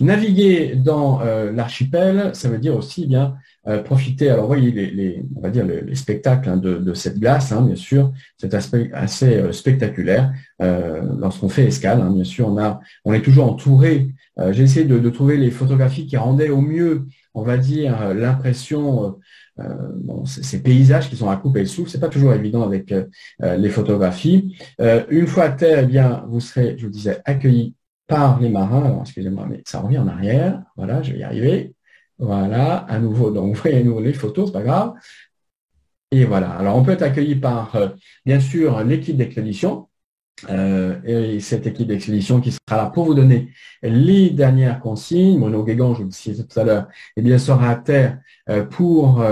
Naviguer dans l'archipel, ça veut dire aussi bien profiter. Alors, voyez on va dire les spectacles de cette glace, bien sûr, cet aspect assez spectaculaire. Lorsqu'on fait escale, bien sûr, on est toujours entouré. J'ai essayé de trouver les photographies qui rendaient au mieux, on va dire, l'impression. Ces paysages qui sont à couper le souffle, c'est pas toujours évident avec les photographies. Une fois à terre, eh bien, vous serez, je vous disais, accueillis par les marins. Alors, excusez-moi, mais ça revient en arrière. Voilà, je vais y arriver. Voilà, à nouveau, donc vous voyez à nouveau les photos, c'est pas grave. Et voilà, alors on peut être accueilli par, bien sûr, l'équipe d'expédition. Et cette équipe d'expédition qui sera là pour vous donner les dernières consignes. Bruno Guégan, je vous le disais tout à l'heure, eh bien, sera à terre pour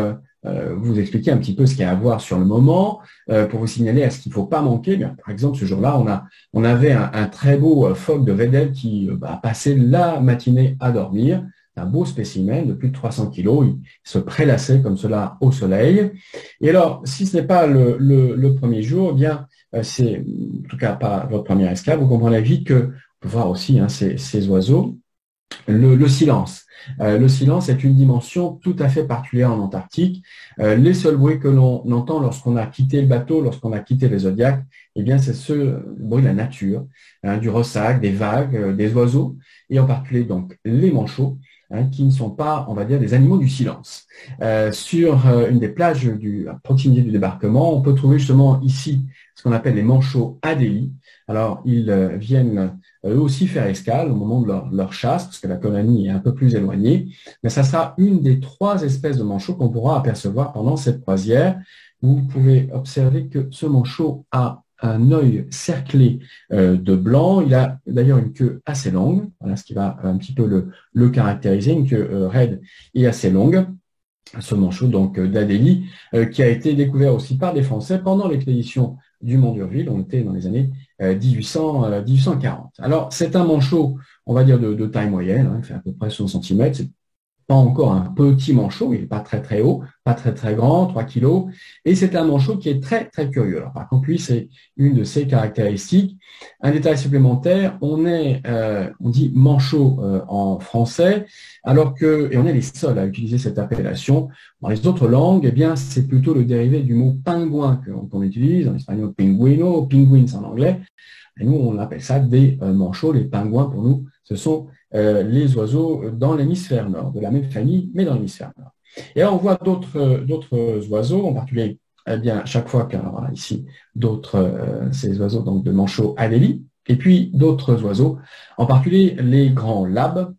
vous expliquer un petit peu ce qu'il y a à voir sur le moment, pour vous signaler à ce qu'il ne faut pas manquer. Bien, par exemple, ce jour-là, on avait un très beau phoque de Weddell qui a passé la matinée à dormir. Un beau spécimen de plus de 300 kilos. Il se prélassait comme cela au soleil. Et alors, si ce n'est pas le premier jour, eh bien, c'est en tout cas pas votre première escale. Vous comprendrez vite que on peut voir aussi ces oiseaux. Le silence. Le silence est une dimension tout à fait particulière en Antarctique. Les seuls bruits que l'on entend lorsqu'on a quitté le bateau, lorsqu'on a quitté les zodiacs, eh bien, c'est ce bruit de la nature, du ressac, des vagues, des oiseaux, et en particulier donc les manchots, qui ne sont pas, on va dire, des animaux du silence. Sur une des plages à proximité du débarquement, on peut trouver justement ici ce qu'on appelle les manchots Adélie. Alors, ils viennent eux aussi faire escale au moment de leur chasse, parce que la colonie est un peu plus éloignée. Mais ça sera une des 3 espèces de manchots qu'on pourra apercevoir pendant cette croisière. Vous pouvez observer que ce manchot a un œil cerclé de blanc. Il a d'ailleurs une queue assez longue, voilà ce qui va un petit peu le caractériser, une queue raide et assez longue. ce manchot donc d'Adélie, qui a été découvert aussi par des Français pendant l'expédition du Mont d'Urville. On était dans les années 1840. Alors, c'est un manchot, on va dire, de taille moyenne, il fait à peu près 60 cm. C'est pas encore un petit manchot, il n'est pas très très haut, pas très très grand, 3 kilos, et c'est un manchot qui est très très curieux. Alors, par contre, lui, c'est une de ses caractéristiques. Un détail supplémentaire, on dit manchot en français, alors que, et on est les seuls à utiliser cette appellation. Dans les autres langues, eh bien, c'est plutôt le dérivé du mot pingouin qu'on utilise, en espagnol pinguino, penguins en anglais. Et nous, on appelle ça des manchots. Les pingouins, pour nous, ce sont les oiseaux dans l'hémisphère nord, de la même famille, mais dans l'hémisphère nord. Et là, on voit d'autres oiseaux, en particulier, eh bien, chaque fois qu'il y a ici ces oiseaux donc de manchots Adélie, et puis d'autres oiseaux, en particulier les grands labs,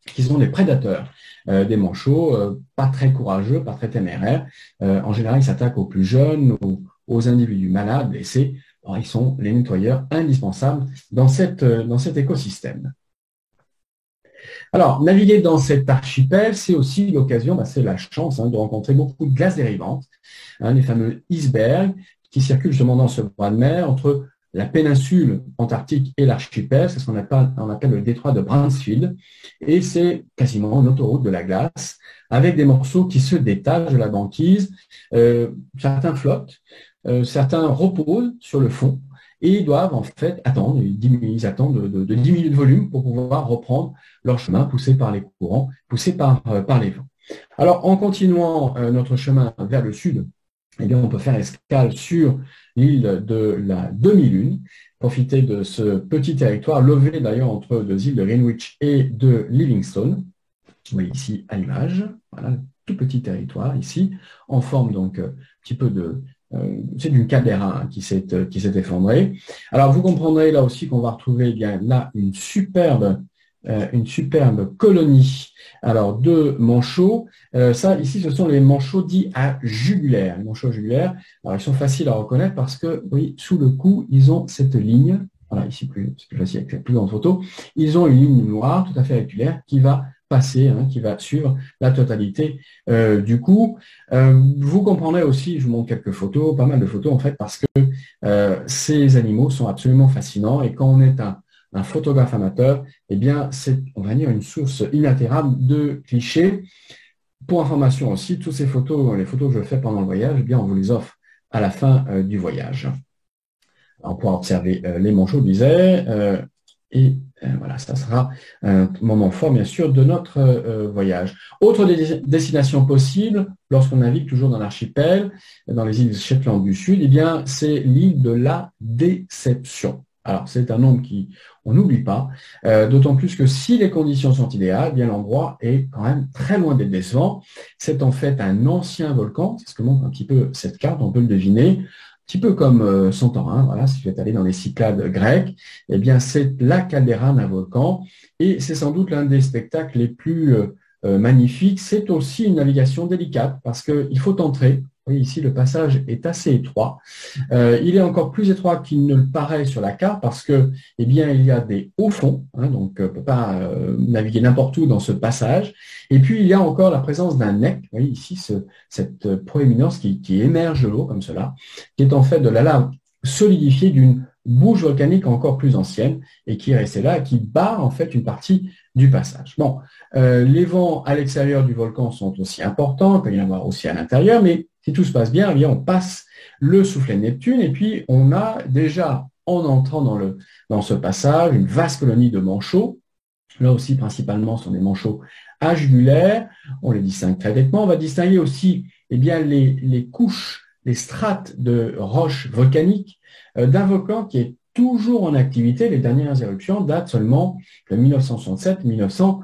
qui sont les prédateurs des manchots, pas très courageux, pas très téméraires. En général, ils s'attaquent aux plus jeunes, aux individus malades, blessés. Alors, ils sont les nettoyeurs indispensables dans cet écosystème. Alors, naviguer dans cet archipel, c'est aussi l'occasion, c'est la chance de rencontrer beaucoup de glaces dérivantes, les fameux icebergs qui circulent justement dans ce bras de mer entre la péninsule antarctique et l'archipel. C'est ce qu'on appelle le détroit de Bransfield, et c'est quasiment une autoroute de la glace avec des morceaux qui se détachent de la banquise. Certains flottent, certains reposent sur le fond et ils doivent en fait attendre, ils attendent de diminuer de volume pour pouvoir reprendre leur chemin poussé par les courants, poussé par les vents. Alors, en continuant notre chemin vers le sud, eh bien, on peut faire escale sur l'île de la Demi-Lune, profiter de ce petit territoire levé d'ailleurs entre deux îles de Greenwich et de Livingstone. Vous voyez ici à l'image, voilà, un tout petit territoire ici, en forme donc un petit peu c'est d'une caldeira qui s'est effondrée. Alors, vous comprendrez là aussi qu'on va retrouver eh bien là une superbe colonie de manchots. Ça, ici, ce sont les manchots dits à jugulaire. Les manchots jugulaires, alors ils sont faciles à reconnaître parce que, oui, sous le cou, ils ont cette ligne. Voilà, ici, c'est plus facile avec la plus grande photo. Ils ont une ligne noire tout à fait rectangulaire qui va passer, qui va suivre la totalité du cou. Vous comprendrez aussi, je vous montre quelques photos, pas mal de photos en fait, parce que ces animaux sont absolument fascinants et quand on est un photographe amateur, eh bien, c'est, on va dire, une source inaltérable de clichés. Pour information aussi, toutes ces photos, les photos que je fais pendant le voyage, eh bien, on vous les offre à la fin du voyage. Alors, on pourra observer les manchots, je disais, et voilà, ça sera un moment fort, bien sûr, de notre voyage. Autre destination possible, lorsqu'on navigue toujours dans l'archipel, dans les îles Shetland du Sud, eh bien, c'est l'île de la Déception. Alors, c'est un nom on n'oublie pas, d'autant plus que si les conditions sont idéales, eh bien l'endroit est quand même très loin d'être décevant. C'est en fait un ancien volcan, c'est ce que montre un petit peu cette carte, on peut le deviner, un petit peu comme Santorin, voilà, si vous êtes allé dans les Cyclades grecques, eh bien c'est la caldeira d'un volcan, et c'est sans doute l'un des spectacles les plus magnifiques. C'est aussi une navigation délicate, parce qu'il faut entrer. Oui, ici, le passage est assez étroit. Il est encore plus étroit qu'il ne le paraît sur la carte parce que, eh bien, il y a des hauts fonds, donc on ne peut pas naviguer n'importe où dans ce passage. Et puis, il y a encore la présence d'un nec. Vous voyez ici, cette proéminence qui émerge de l'eau comme cela, qui est en fait de la lave solidifiée d'une bouche volcanique encore plus ancienne et qui est restée là et qui barre en fait une partie du passage. Bon, les vents à l'extérieur du volcan sont aussi importants, il peut y en avoir aussi à l'intérieur, mais si tout se passe bien, eh bien, on passe le soufflet de Neptune et puis on a déjà, en entrant dans ce passage, une vaste colonie de manchots. Là aussi, principalement, ce sont des manchots à jugulaire. On les distingue très nettement. On va distinguer aussi eh bien, les couches, les strates de roches volcaniques d'un volcan qui est toujours en activité. Les dernières éruptions datent seulement de 1967-1969.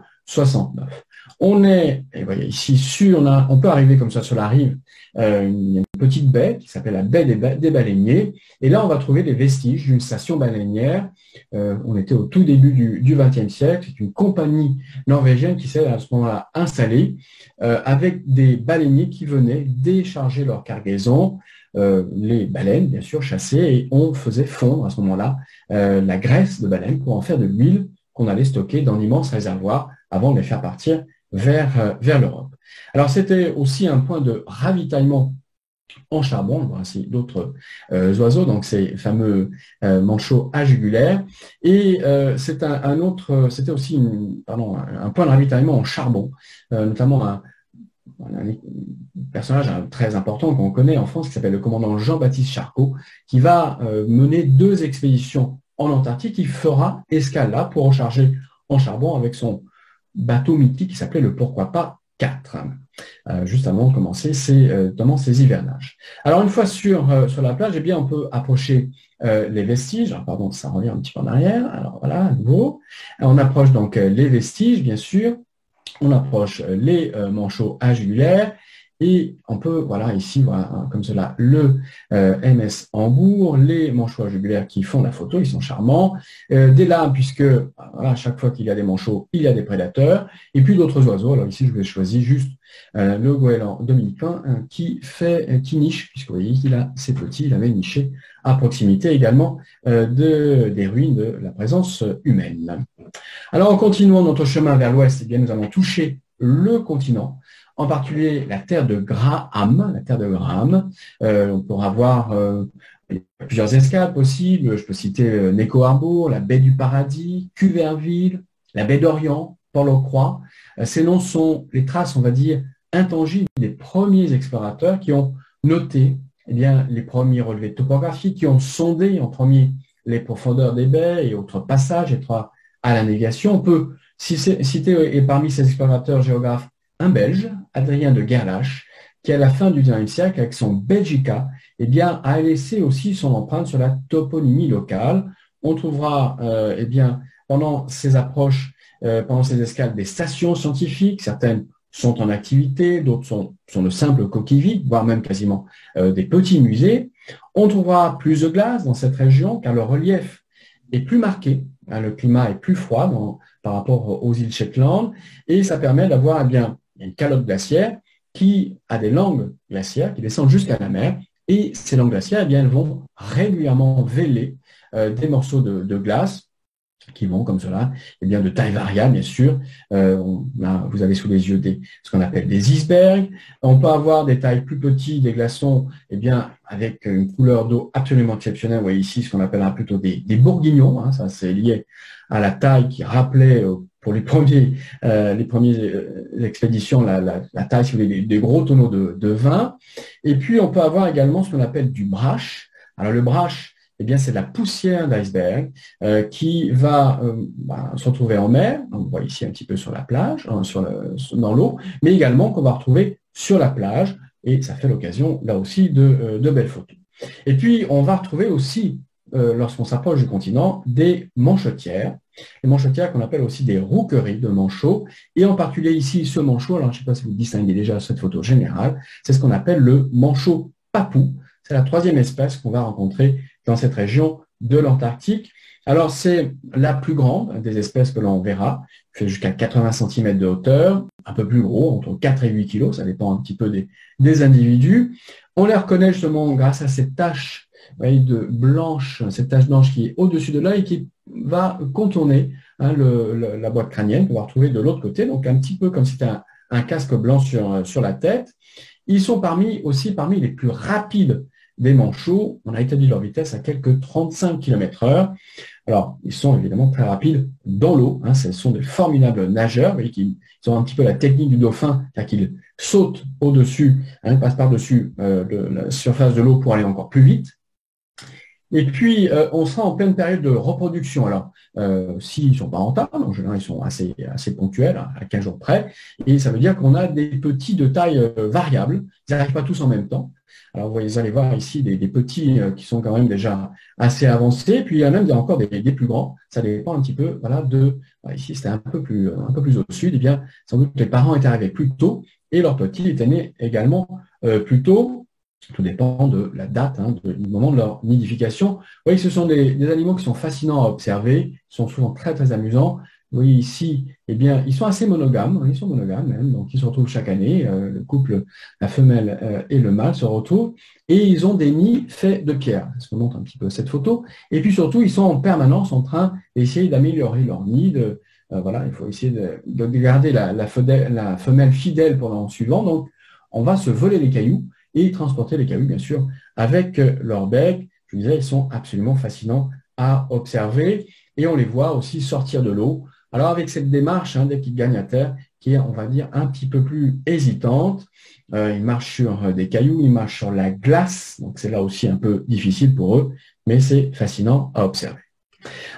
On est, et voyez ici, on peut arriver comme ça sur la rive, il y a une petite baie qui s'appelle la baie des baleiniers, et là on va trouver des vestiges d'une station baleinière. On était au tout début du XXe siècle, c'est une compagnie norvégienne qui s'est à ce moment-là installée avec des baleiniers qui venaient décharger leur cargaison, les baleines bien sûr chassées, et on faisait fondre à ce moment-là la graisse de baleine pour en faire de l'huile qu'on allait stocker dans d'immenses réservoirs avant de les faire partir vers l'Europe. Alors, c'était aussi un point de ravitaillement en charbon. On voit ainsi d'autres oiseaux, donc ces fameux manchots à jugulaire. Et c'est c'était aussi un point de ravitaillement en charbon, notamment un personnage très important qu'on connaît en France qui s'appelle le commandant Jean-Baptiste Charcot, qui va mener 2 expéditions en Antarctique. Il fera escale là pour recharger en charbon avec son bateau mythique qui s'appelait le Pourquoi pas 4, juste avant de commencer notamment ces hivernages. Alors une fois sur la plage, eh bien, on peut approcher les vestiges. Alors, pardon, ça revient un petit peu en arrière. Alors voilà, à nouveau. On approche donc les vestiges, bien sûr. On approche les manchots à jugulaire et on peut, voilà, ici, voilà, comme cela, le MS Hambourg, les manchots à jugulaire qui font la photo, ils sont charmants. Des lames, puisque voilà, à chaque fois qu'il y a des manchots, il y a des prédateurs. Et puis d'autres oiseaux. Alors ici, je vais choisir juste le goéland dominicain qui niche, puisque vous voyez qu'il a ses petits, il avait niché à proximité également des ruines de la présence humaine. Alors, en continuant notre chemin vers l'ouest, eh bien, nous allons toucher le continent, en particulier la terre de Graham. La terre de Graham, on pourra voir plusieurs escales possibles. Je peux citer Neko Harbour, la baie du Paradis, Cuverville, la baie d'Orient, Port-au-Croix. Ces noms sont les traces, on va dire, intangibles des premiers explorateurs qui ont noté eh bien, les premiers relevés topographiques, qui ont sondé en premier les profondeurs des baies et autres passages étroits à la navigation. On peut citer, et parmi ces explorateurs géographes, un Belge, Adrien de Gerlache, qui à la fin du XIXe siècle, avec son Belgica, eh bien, a laissé aussi son empreinte sur la toponymie locale. On trouvera eh bien, pendant ces approches, pendant ces escales, des stations scientifiques, certaines sont en activité, d'autres sont de simples coquilles vides, voire même quasiment des petits musées. On trouvera plus de glace dans cette région, car le relief est plus marqué, hein, le climat est plus froid par rapport aux îles Shetland, et ça permet d'avoir eh bien, une calotte glaciaire qui a des langues glaciaires qui descendent jusqu'à la mer, et ces langues glaciaires, eh bien, elles vont régulièrement véler des morceaux de glace qui vont comme cela, eh bien, de taille variable, bien sûr. Vous avez sous les yeux ce qu'on appelle des icebergs. On peut avoir des tailles plus petites, des glaçons, eh bien, avec une couleur d'eau absolument exceptionnelle. Vous voyez ici ce qu'on appellera plutôt des bourguignons. Hein, ça, c'est lié à la taille qui rappelait pour les premières expéditions la taille, si vous voulez, des gros tonneaux de vin. Et puis, on peut avoir également ce qu'on appelle du brash. Alors, le brash, eh bien, c'est de la poussière d'iceberg qui va se retrouver en mer. On voit ici un petit peu sur la plage, dans l'eau, mais également qu'on va retrouver sur la plage. Et ça fait l'occasion, là aussi, de belles photos. Et puis, on va retrouver aussi, lorsqu'on s'approche du continent, des manchotières. Les manchotières qu'on appelle aussi des rouqueries de manchots. Et en particulier ici, ce manchot, alors je ne sais pas si vous distinguez déjà cette photo générale, c'est ce qu'on appelle le manchot papou. C'est la 3e espèce qu'on va rencontrer dans cette région de l'Antarctique. Alors, c'est la plus grande des espèces que l'on verra, fait jusqu'à 80 cm de hauteur, un peu plus gros, entre 4 et 8 kg, ça dépend un petit peu des individus. On les reconnaît justement grâce à cette tache blanche, cette tache blanche qui est au-dessus de l'œil, qui va contourner la boîte crânienne qu'on va retrouver de l'autre côté, donc un petit peu comme si c'était un casque blanc sur la tête. Ils sont parmi les plus rapides des manchots. On a établi leur vitesse à quelques 35 km/h. Alors, ils sont évidemment très rapides dans l'eau. Hein, ce sont de formidables nageurs. Vous voyez qu'ils ont un petit peu la technique du dauphin, c'est-à-dire qu'ils sautent au-dessus, passent par-dessus de la surface de l'eau pour aller encore plus vite. Et puis, on sera en pleine période de reproduction. Alors, s'ils ne sont pas rentables, en général, ils sont assez ponctuels, à 15 jours près. Et ça veut dire qu'on a des petits de taille variable. Ils n'arrivent pas tous en même temps. Alors, vous allez voir ici des petits qui sont quand même déjà assez avancés. Puis, il y a même encore des plus grands. Ça dépend un petit peu ici, c'était un peu plus au sud. Eh bien, sans doute que les parents étaient arrivés plus tôt et leurs petits étaient nés également plus tôt. Tout dépend de la date, du moment de leur nidification. Vous voyez, ce sont des animaux qui sont fascinants à observer, ils sont souvent très très amusants. Vous voyez ici, eh bien, ils sont assez monogames, ils sont monogames même, donc ils se retrouvent chaque année, le couple, la femelle et le mâle se retrouvent, et ils ont des nids faits de pierre. Je vous montre un petit peu cette photo. Et puis surtout, ils sont en permanence en train d'essayer d'améliorer leur nid, voilà, il faut essayer de garder la femelle fidèle pour l'an suivant. Donc, on va se voler les cailloux et transporter les cailloux, bien sûr, avec leur bec. Je vous disais, ils sont absolument fascinants à observer et on les voit aussi sortir de l'eau. Alors, avec cette démarche, dès qu'ils gagnent à terre, qui est, on va dire, un petit peu plus hésitante, ils marchent sur des cailloux, ils marchent sur la glace, donc c'est là aussi un peu difficile pour eux, mais c'est fascinant à observer.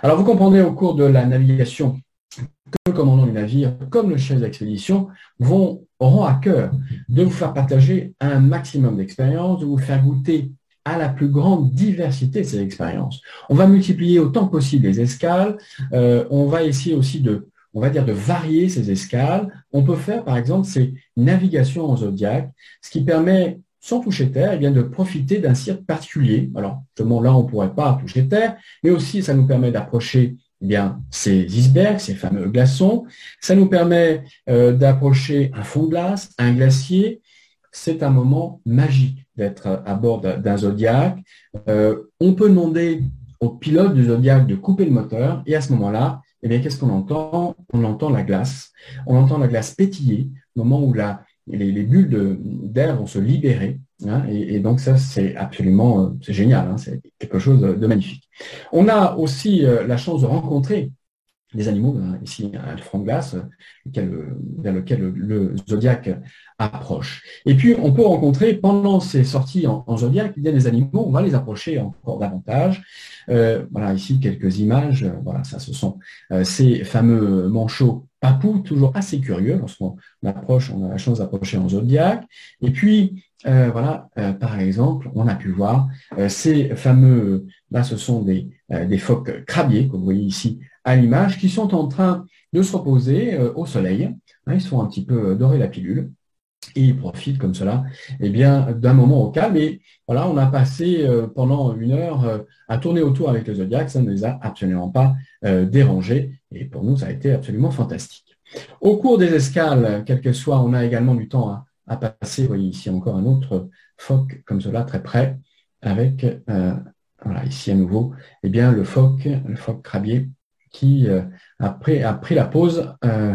Alors, vous comprenez, au cours de la navigation, que le commandant du navire, comme le chef d'expédition, auront à cœur de vous faire partager un maximum d'expériences, de vous faire goûter à la plus grande diversité de ces expériences. On va multiplier autant que possible les escales, on va essayer aussi de varier ces escales. On peut faire, par exemple, ces navigations en zodiaque, ce qui permet, sans toucher terre, de profiter d'un cirque particulier. Alors, justement, là, on ne pourrait pas toucher terre, mais aussi, ça nous permet d'approcher ces icebergs, ces fameux glaçons. Ça nous permet d'approcher un fond de glace, un glacier. C'est un moment magique d'être à bord d'un zodiaque. On peut demander au pilote du zodiaque de couper le moteur, et à ce moment-là, qu'est-ce qu'on entend? On entend la glace. On entend la glace pétiller au moment où les bulles d'air vont se libérer. Et donc ça, c'est absolument, c'est génial. C'est quelque chose de magnifique. On a aussi la chance de rencontrer les animaux, ici un front de glace vers lequel le zodiaque approche. Et puis on peut rencontrer pendant ces sorties en zodiaque, il y a des animaux, on va les approcher encore davantage. Voilà ici quelques images. Voilà, ça ce sont ces fameux manchots papous, toujours assez curieux lorsqu'on approche, on a la chance d'approcher en zodiaque. Et puis par exemple, on a pu voir ces fameux, là ce sont des phoques crabiers que vous voyez ici à l'image, qui sont en train de se reposer au soleil. Ils sont un petit peu dorés la pilule et ils profitent comme cela d'un moment au calme. Et voilà, on a passé pendant 1 heure à tourner autour avec le zodiaque, ça ne les a absolument pas dérangés et pour nous, ça a été absolument fantastique. Au cours des escales, quel que soit, on a également du temps à passer. Vous voyez ici encore un autre phoque comme cela, très près, avec, voilà, ici à nouveau, le phoque crabier, qui a pris la pause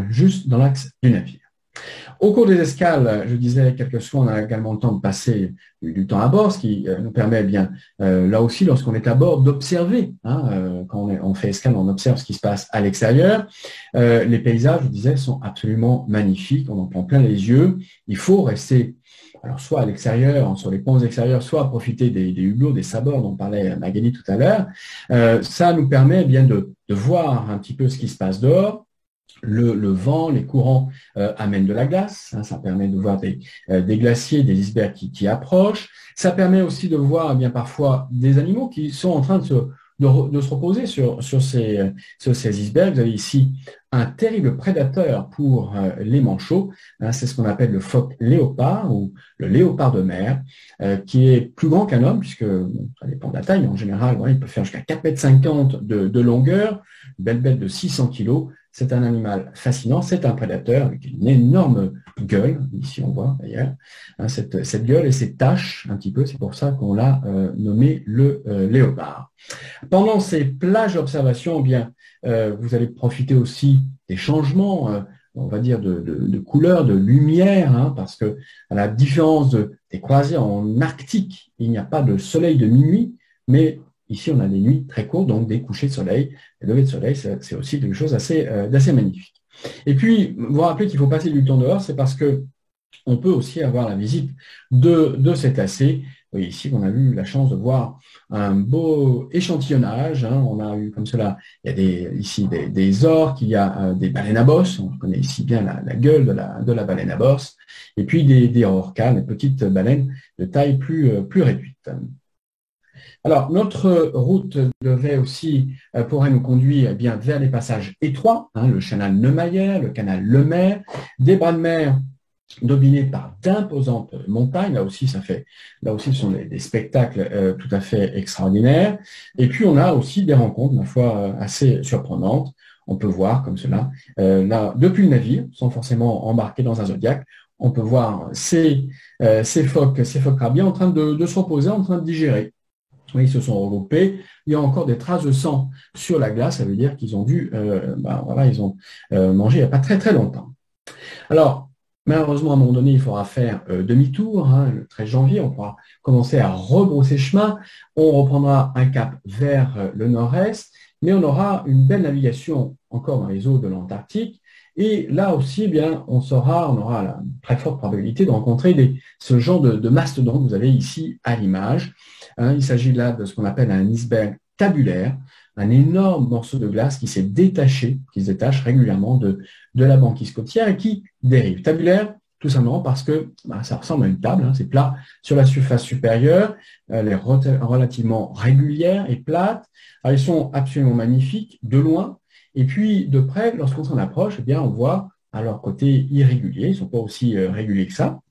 juste dans l'axe du navire. Au cours des escales, je disais, quel que soit, on a également le temps de passer du temps à bord, ce qui nous permet là aussi, lorsqu'on est à bord, d'observer. Quand on fait escale, on observe ce qui se passe à l'extérieur. Les paysages, je disais, sont absolument magnifiques. On en prend plein les yeux. Il faut rester alors soit à l'extérieur, sur les ponts extérieurs, soit à profiter des hublots, des sabords dont parlait Magali tout à l'heure. Ça nous permet de voir un petit peu ce qui se passe dehors. Le vent, les courants amènent de la glace. Ça permet de voir des glaciers, des icebergs qui approchent. Ça permet aussi de voir parfois des animaux qui sont en train de se reposer sur ces icebergs. Vous avez ici un terrible prédateur pour les manchots. C'est ce qu'on appelle le phoque léopard ou le léopard de mer, qui est plus grand qu'un homme, puisque ça dépend de la taille, mais en général, il peut faire jusqu'à 4,50 m de longueur, une belle bête de 600 kg. C'est un animal fascinant, c'est un prédateur avec une énorme gueule, ici on voit d'ailleurs, cette gueule et ces taches un petit peu, c'est pour ça qu'on l'a nommé le léopard. Pendant ces plages d'observation, vous allez profiter aussi des changements, on va dire, de couleur, de lumière, parce que à la différence des croisières en Arctique, il n'y a pas de soleil de minuit, mais ici, on a des nuits très courtes, donc des couchers de soleil. Les levées de soleil, c'est aussi quelque chose d'assez magnifique. Et puis, vous vous rappelez qu'il faut passer du temps dehors, c'est parce que on peut aussi avoir la visite de cétacés. Vous voyez ici, on a eu la chance de voir un beau échantillonnage. On a eu comme cela, il y a ici des orques, il y a des baleines à bosse. On connaît ici bien la gueule de la baleine à bosse. Et puis des orcas, des petites baleines de taille plus réduite. Alors, notre route pourrait nous conduire vers des passages étroits, le canal Neumayer, le canal Lemaire, des bras de mer dominés par d'imposantes montagnes. Là aussi, ce sont des spectacles tout à fait extraordinaires. Et puis, on a aussi des rencontres, ma foi, assez surprenantes. On peut voir comme cela, là, depuis le navire, sans forcément embarquer dans un zodiaque, on peut voir ces phoques crabiers en train de se reposer, en train de digérer. Oui, ils se sont regroupés. Il y a encore des traces de sang sur la glace. Ça veut dire qu'ils ont dû, ils ont mangé il n'y a pas très très longtemps. Alors, malheureusement, à un moment donné, il faudra faire demi-tour. Le 13 janvier, on pourra commencer à rebrousser chemin. On reprendra un cap vers le nord-est, mais on aura une belle navigation encore dans les eaux de l'Antarctique. Et là aussi, eh bien, on aura la très forte probabilité de rencontrer ce genre de mastodonte que vous avez ici à l'image. Il s'agit là de ce qu'on appelle un iceberg tabulaire, un énorme morceau de glace qui s'est détaché, qui se détache régulièrement de la banquise côtière et qui dérive. Tabulaire, tout simplement parce que ça ressemble à une table, c'est plat sur la surface supérieure, elle est relativement régulière et plate. Alors, ils sont absolument magnifiques de loin, et puis de près, lorsqu'on s'en approche, eh bien, on voit à leur côté irrégulier, ils ne sont pas aussi réguliers que ça.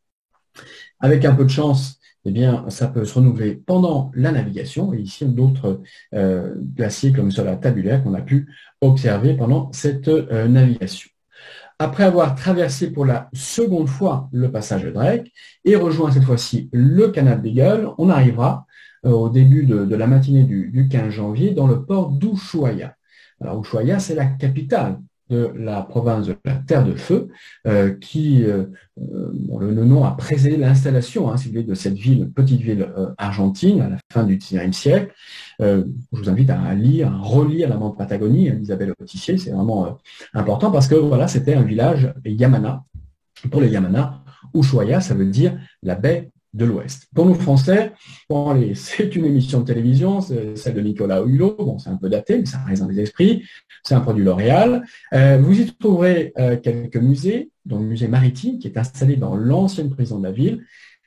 Avec un peu de chance, eh bien, ça peut se renouveler pendant la navigation. Et ici, d'autres glaciers comme cela tabulaire qu'on a pu observer pendant cette navigation. Après avoir traversé pour la seconde fois le passage de Drake et rejoint cette fois-ci le canal Beagle, on arrivera au début de la matinée du 15 janvier dans le port d'Ushuaia. Alors, Ushuaia, c'est la capitale de la province de la Terre de Feu, le nom a précédé l'installation, si vous voulez, de cette petite ville argentine à la fin du XIXe siècle. Je vous invite à relire la bande Patagonie d'Isabelle Autissier, c'est vraiment important parce que voilà, c'était un village Yamana. Pour les Yamana, Ushuaia, ça veut dire la baie de l'Ouest. Pour nous Français, c'est une émission de télévision, c'est celle de Nicolas Hulot, c'est un peu daté, mais ça reste dans les esprits, c'est un produit L'Oréal. Vous y trouverez quelques musées, dont le musée maritime qui est installé dans l'ancienne prison de la ville.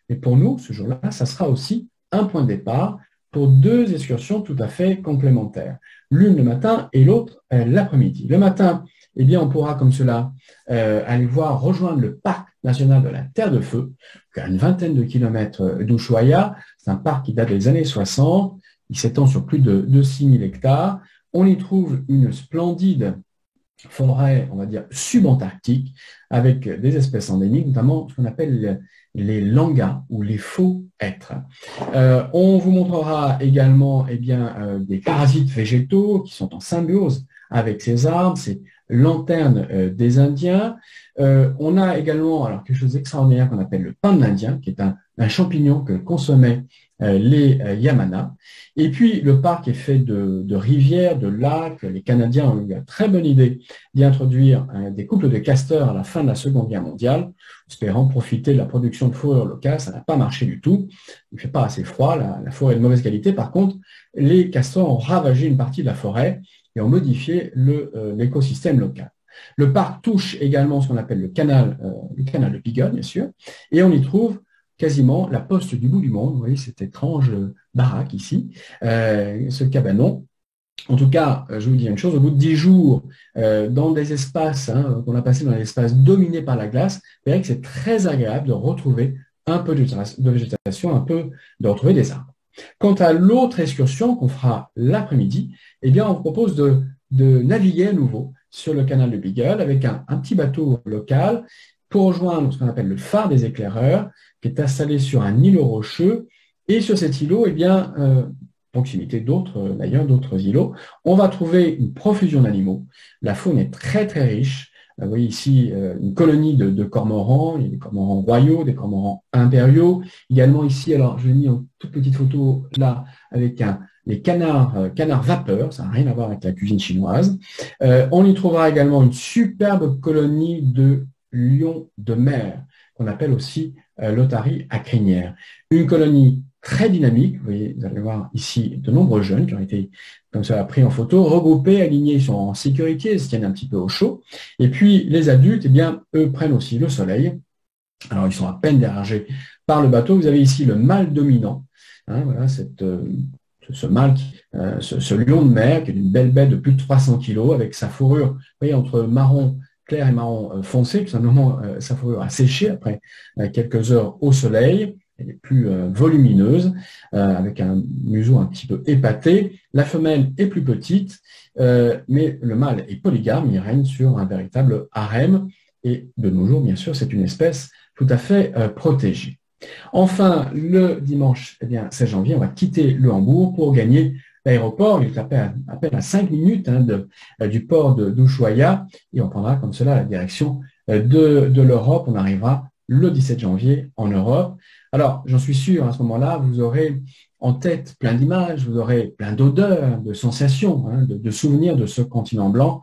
Et pour nous, ce jour-là, ça sera aussi un point de départ pour deux excursions tout à fait complémentaires. L'une le matin et l'autre l'après-midi. Le matin, eh bien, on pourra comme cela aller rejoindre le parc national de la Terre de Feu, qui a une vingtaine de kilomètres d'Ushuaia. C'est un parc qui date des années 60. Il s'étend sur plus de 6000 hectares. On y trouve une splendide forêt, on va dire, subantarctique, avec des espèces endémiques, notamment ce qu'on appelle les langas ou les faux êtres. On vous montrera également des parasites végétaux qui sont en symbiose avec ces arbres, ces lanternes des Indiens. On a également quelque chose d'extraordinaire qu'on appelle le pain de l'Indien, qui est un champignon que consommaient les Yamana. Et puis, le parc est fait de rivières, de lacs. Les Canadiens ont eu la très bonne idée d'y introduire des couples de castors à la fin de la Seconde Guerre mondiale, espérant profiter de la production de fourrure locale. Ça n'a pas marché du tout. Il ne fait pas assez froid, la forêt est de mauvaise qualité. Par contre, les castors ont ravagé une partie de la forêt et ont modifié l'écosystème local. Le parc touche également ce qu'on appelle le canal de Beagle, bien sûr, et on y trouve quasiment la poste du bout du monde. Vous voyez cette étrange baraque ici, ce cabanon. En tout cas, je vous dis une chose, au bout de 10 jours, dans des espaces qu'on a passés dans des espaces dominés par la glace, vous verrez que c'est très agréable de retrouver un peu de végétation, de retrouver des arbres. Quant à l'autre excursion qu'on fera l'après-midi, eh bien, on vous propose de naviguer à nouveau sur le canal de Beagle avec un petit bateau local pour rejoindre ce qu'on appelle le phare des éclaireurs, qui est installé sur un îlot rocheux. Et sur cet îlot, eh bien, proximité d'autres îlots, on va trouver une profusion d'animaux. La faune est très très riche. Vous voyez ici une colonie de cormorans, il y a des cormorans royaux, des cormorans impériaux. Également ici, alors je l'ai mis en toute petite photo là, avec les canards vapeur, ça n'a rien à voir avec la cuisine chinoise. On y trouvera également une superbe colonie de lions de mer, qu'on appelle aussi l'otarie à crinière. Une colonie très dynamique, vous allez voir ici de nombreux jeunes qui ont été comme ça pris en photo, regroupés, alignés, ils sont en sécurité, ils se tiennent un petit peu au chaud. Et puis les adultes, eh bien, eux prennent aussi le soleil. Alors ils sont à peine dérangeés par le bateau. Vous avez ici le mâle dominant, voilà, ce mâle, ce lion de mer qui est une belle bête de plus de 300 kg avec sa fourrure, vous voyez, entre marron clair et marron foncé, tout simplement sa fourrure a séché après quelques heures au soleil. Elle est plus volumineuse, avec un museau un petit peu épaté. La femelle est plus petite, mais le mâle est polygame, il règne sur un véritable harem. Et de nos jours, bien sûr, c'est une espèce tout à fait protégée. Enfin, le dimanche 16 janvier, on va quitter le Hambourg pour gagner l'aéroport. Il est à peine à 5 minutes du port d'Ushuaïa et on prendra comme cela la direction de l'Europe. On arrivera le 17 janvier en Europe. Alors, j'en suis sûr, à ce moment-là, vous aurez en tête plein d'images, vous aurez plein d'odeurs, de sensations, de souvenirs de ce continent blanc.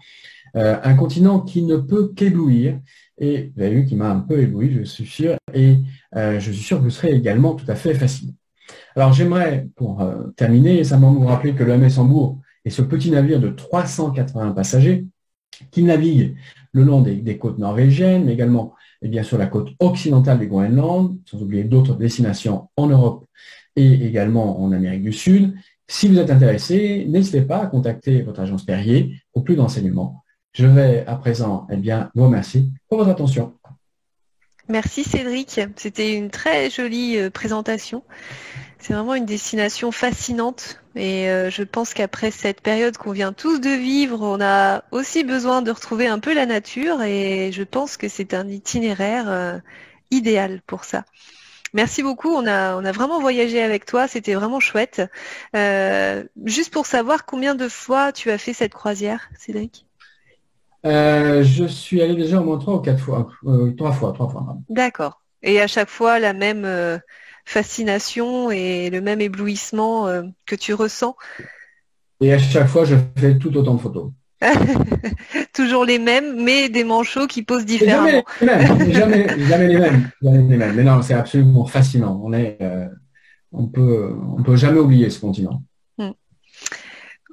Un continent qui ne peut qu'éblouir. Et vous avez vu qu'il m'a un peu ébloui, je suis sûr. Et je suis sûr que vous serez également tout à fait fasciné. Alors, j'aimerais, pour terminer, simplement vous rappeler que le MS Hambourg est ce petit navire de 380 passagers qui navigue le long des côtes norvégiennes, mais également et bien sûr la côte occidentale du Groenland, sans oublier d'autres destinations en Europe et également en Amérique du Sud. Si vous êtes intéressé, n'hésitez pas à contacter votre agence Perrier pour plus d'enseignements. Je vais à présent vous remercier pour votre attention. Merci Cédric, c'était une très jolie présentation. C'est vraiment une destination fascinante et je pense qu'après cette période qu'on vient tous de vivre, on a aussi besoin de retrouver un peu la nature et je pense que c'est un itinéraire idéal pour ça. Merci beaucoup, on a vraiment voyagé avec toi, c'était vraiment chouette. Juste pour savoir combien de fois tu as fait cette croisière, Cédric? Je suis allé déjà au moins 3 ou 4 fois. 3 fois. D'accord. Et à chaque fois, la même fascination et le même éblouissement que tu ressens? Et à chaque fois, je fais tout autant de photos. Toujours les mêmes, mais des manchots qui posent différemment. Jamais les mêmes. Mais non, c'est absolument fascinant. On peut jamais oublier ce continent.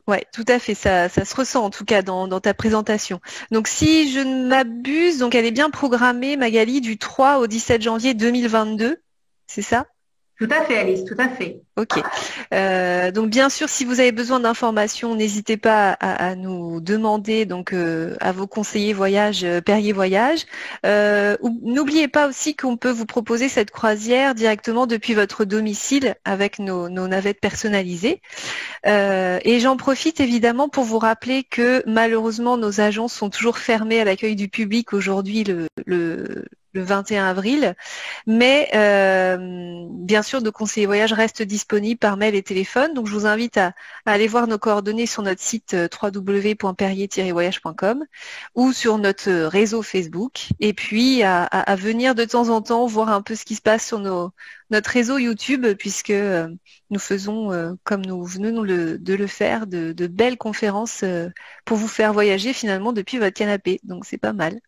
Ouais, tout à fait. Ça se ressent en tout cas dans ta présentation. Donc, si je ne m'abuse, donc elle est bien programmée, Magali, du 3 au 17 janvier 2022. C'est ça? Tout à fait, Alice, tout à fait. Ok. Donc bien sûr, si vous avez besoin d'informations, n'hésitez pas à nous demander donc à vos conseillers voyage, Perrier Voyage. N'oubliez pas aussi qu'on peut vous proposer cette croisière directement depuis votre domicile avec nos navettes personnalisées. Et j'en profite évidemment pour vous rappeler que malheureusement nos agences sont toujours fermées à l'accueil du public aujourd'hui le 21 avril, mais bien sûr nos conseillers voyage restent disponibles par mail et téléphone, donc je vous invite à aller voir nos coordonnées sur notre site www.perrier-voyage.com ou sur notre réseau Facebook, et puis à venir de temps en temps voir un peu ce qui se passe sur notre réseau YouTube, puisque nous faisons, comme nous venons de le faire, de belles conférences pour vous faire voyager finalement depuis votre canapé, donc c'est pas mal.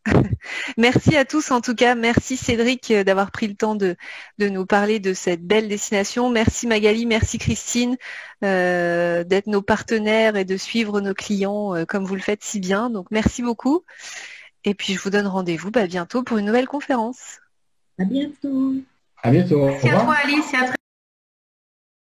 Merci à tous en tout cas, merci Cédric d'avoir pris le temps de nous parler de cette belle destination, merci Magali, merci Christine d'être nos partenaires et de suivre nos clients comme vous le faites si bien, donc merci beaucoup et puis je vous donne rendez-vous bientôt pour une nouvelle conférence. À bientôt. À bientôt. Merci à toi Alice et à très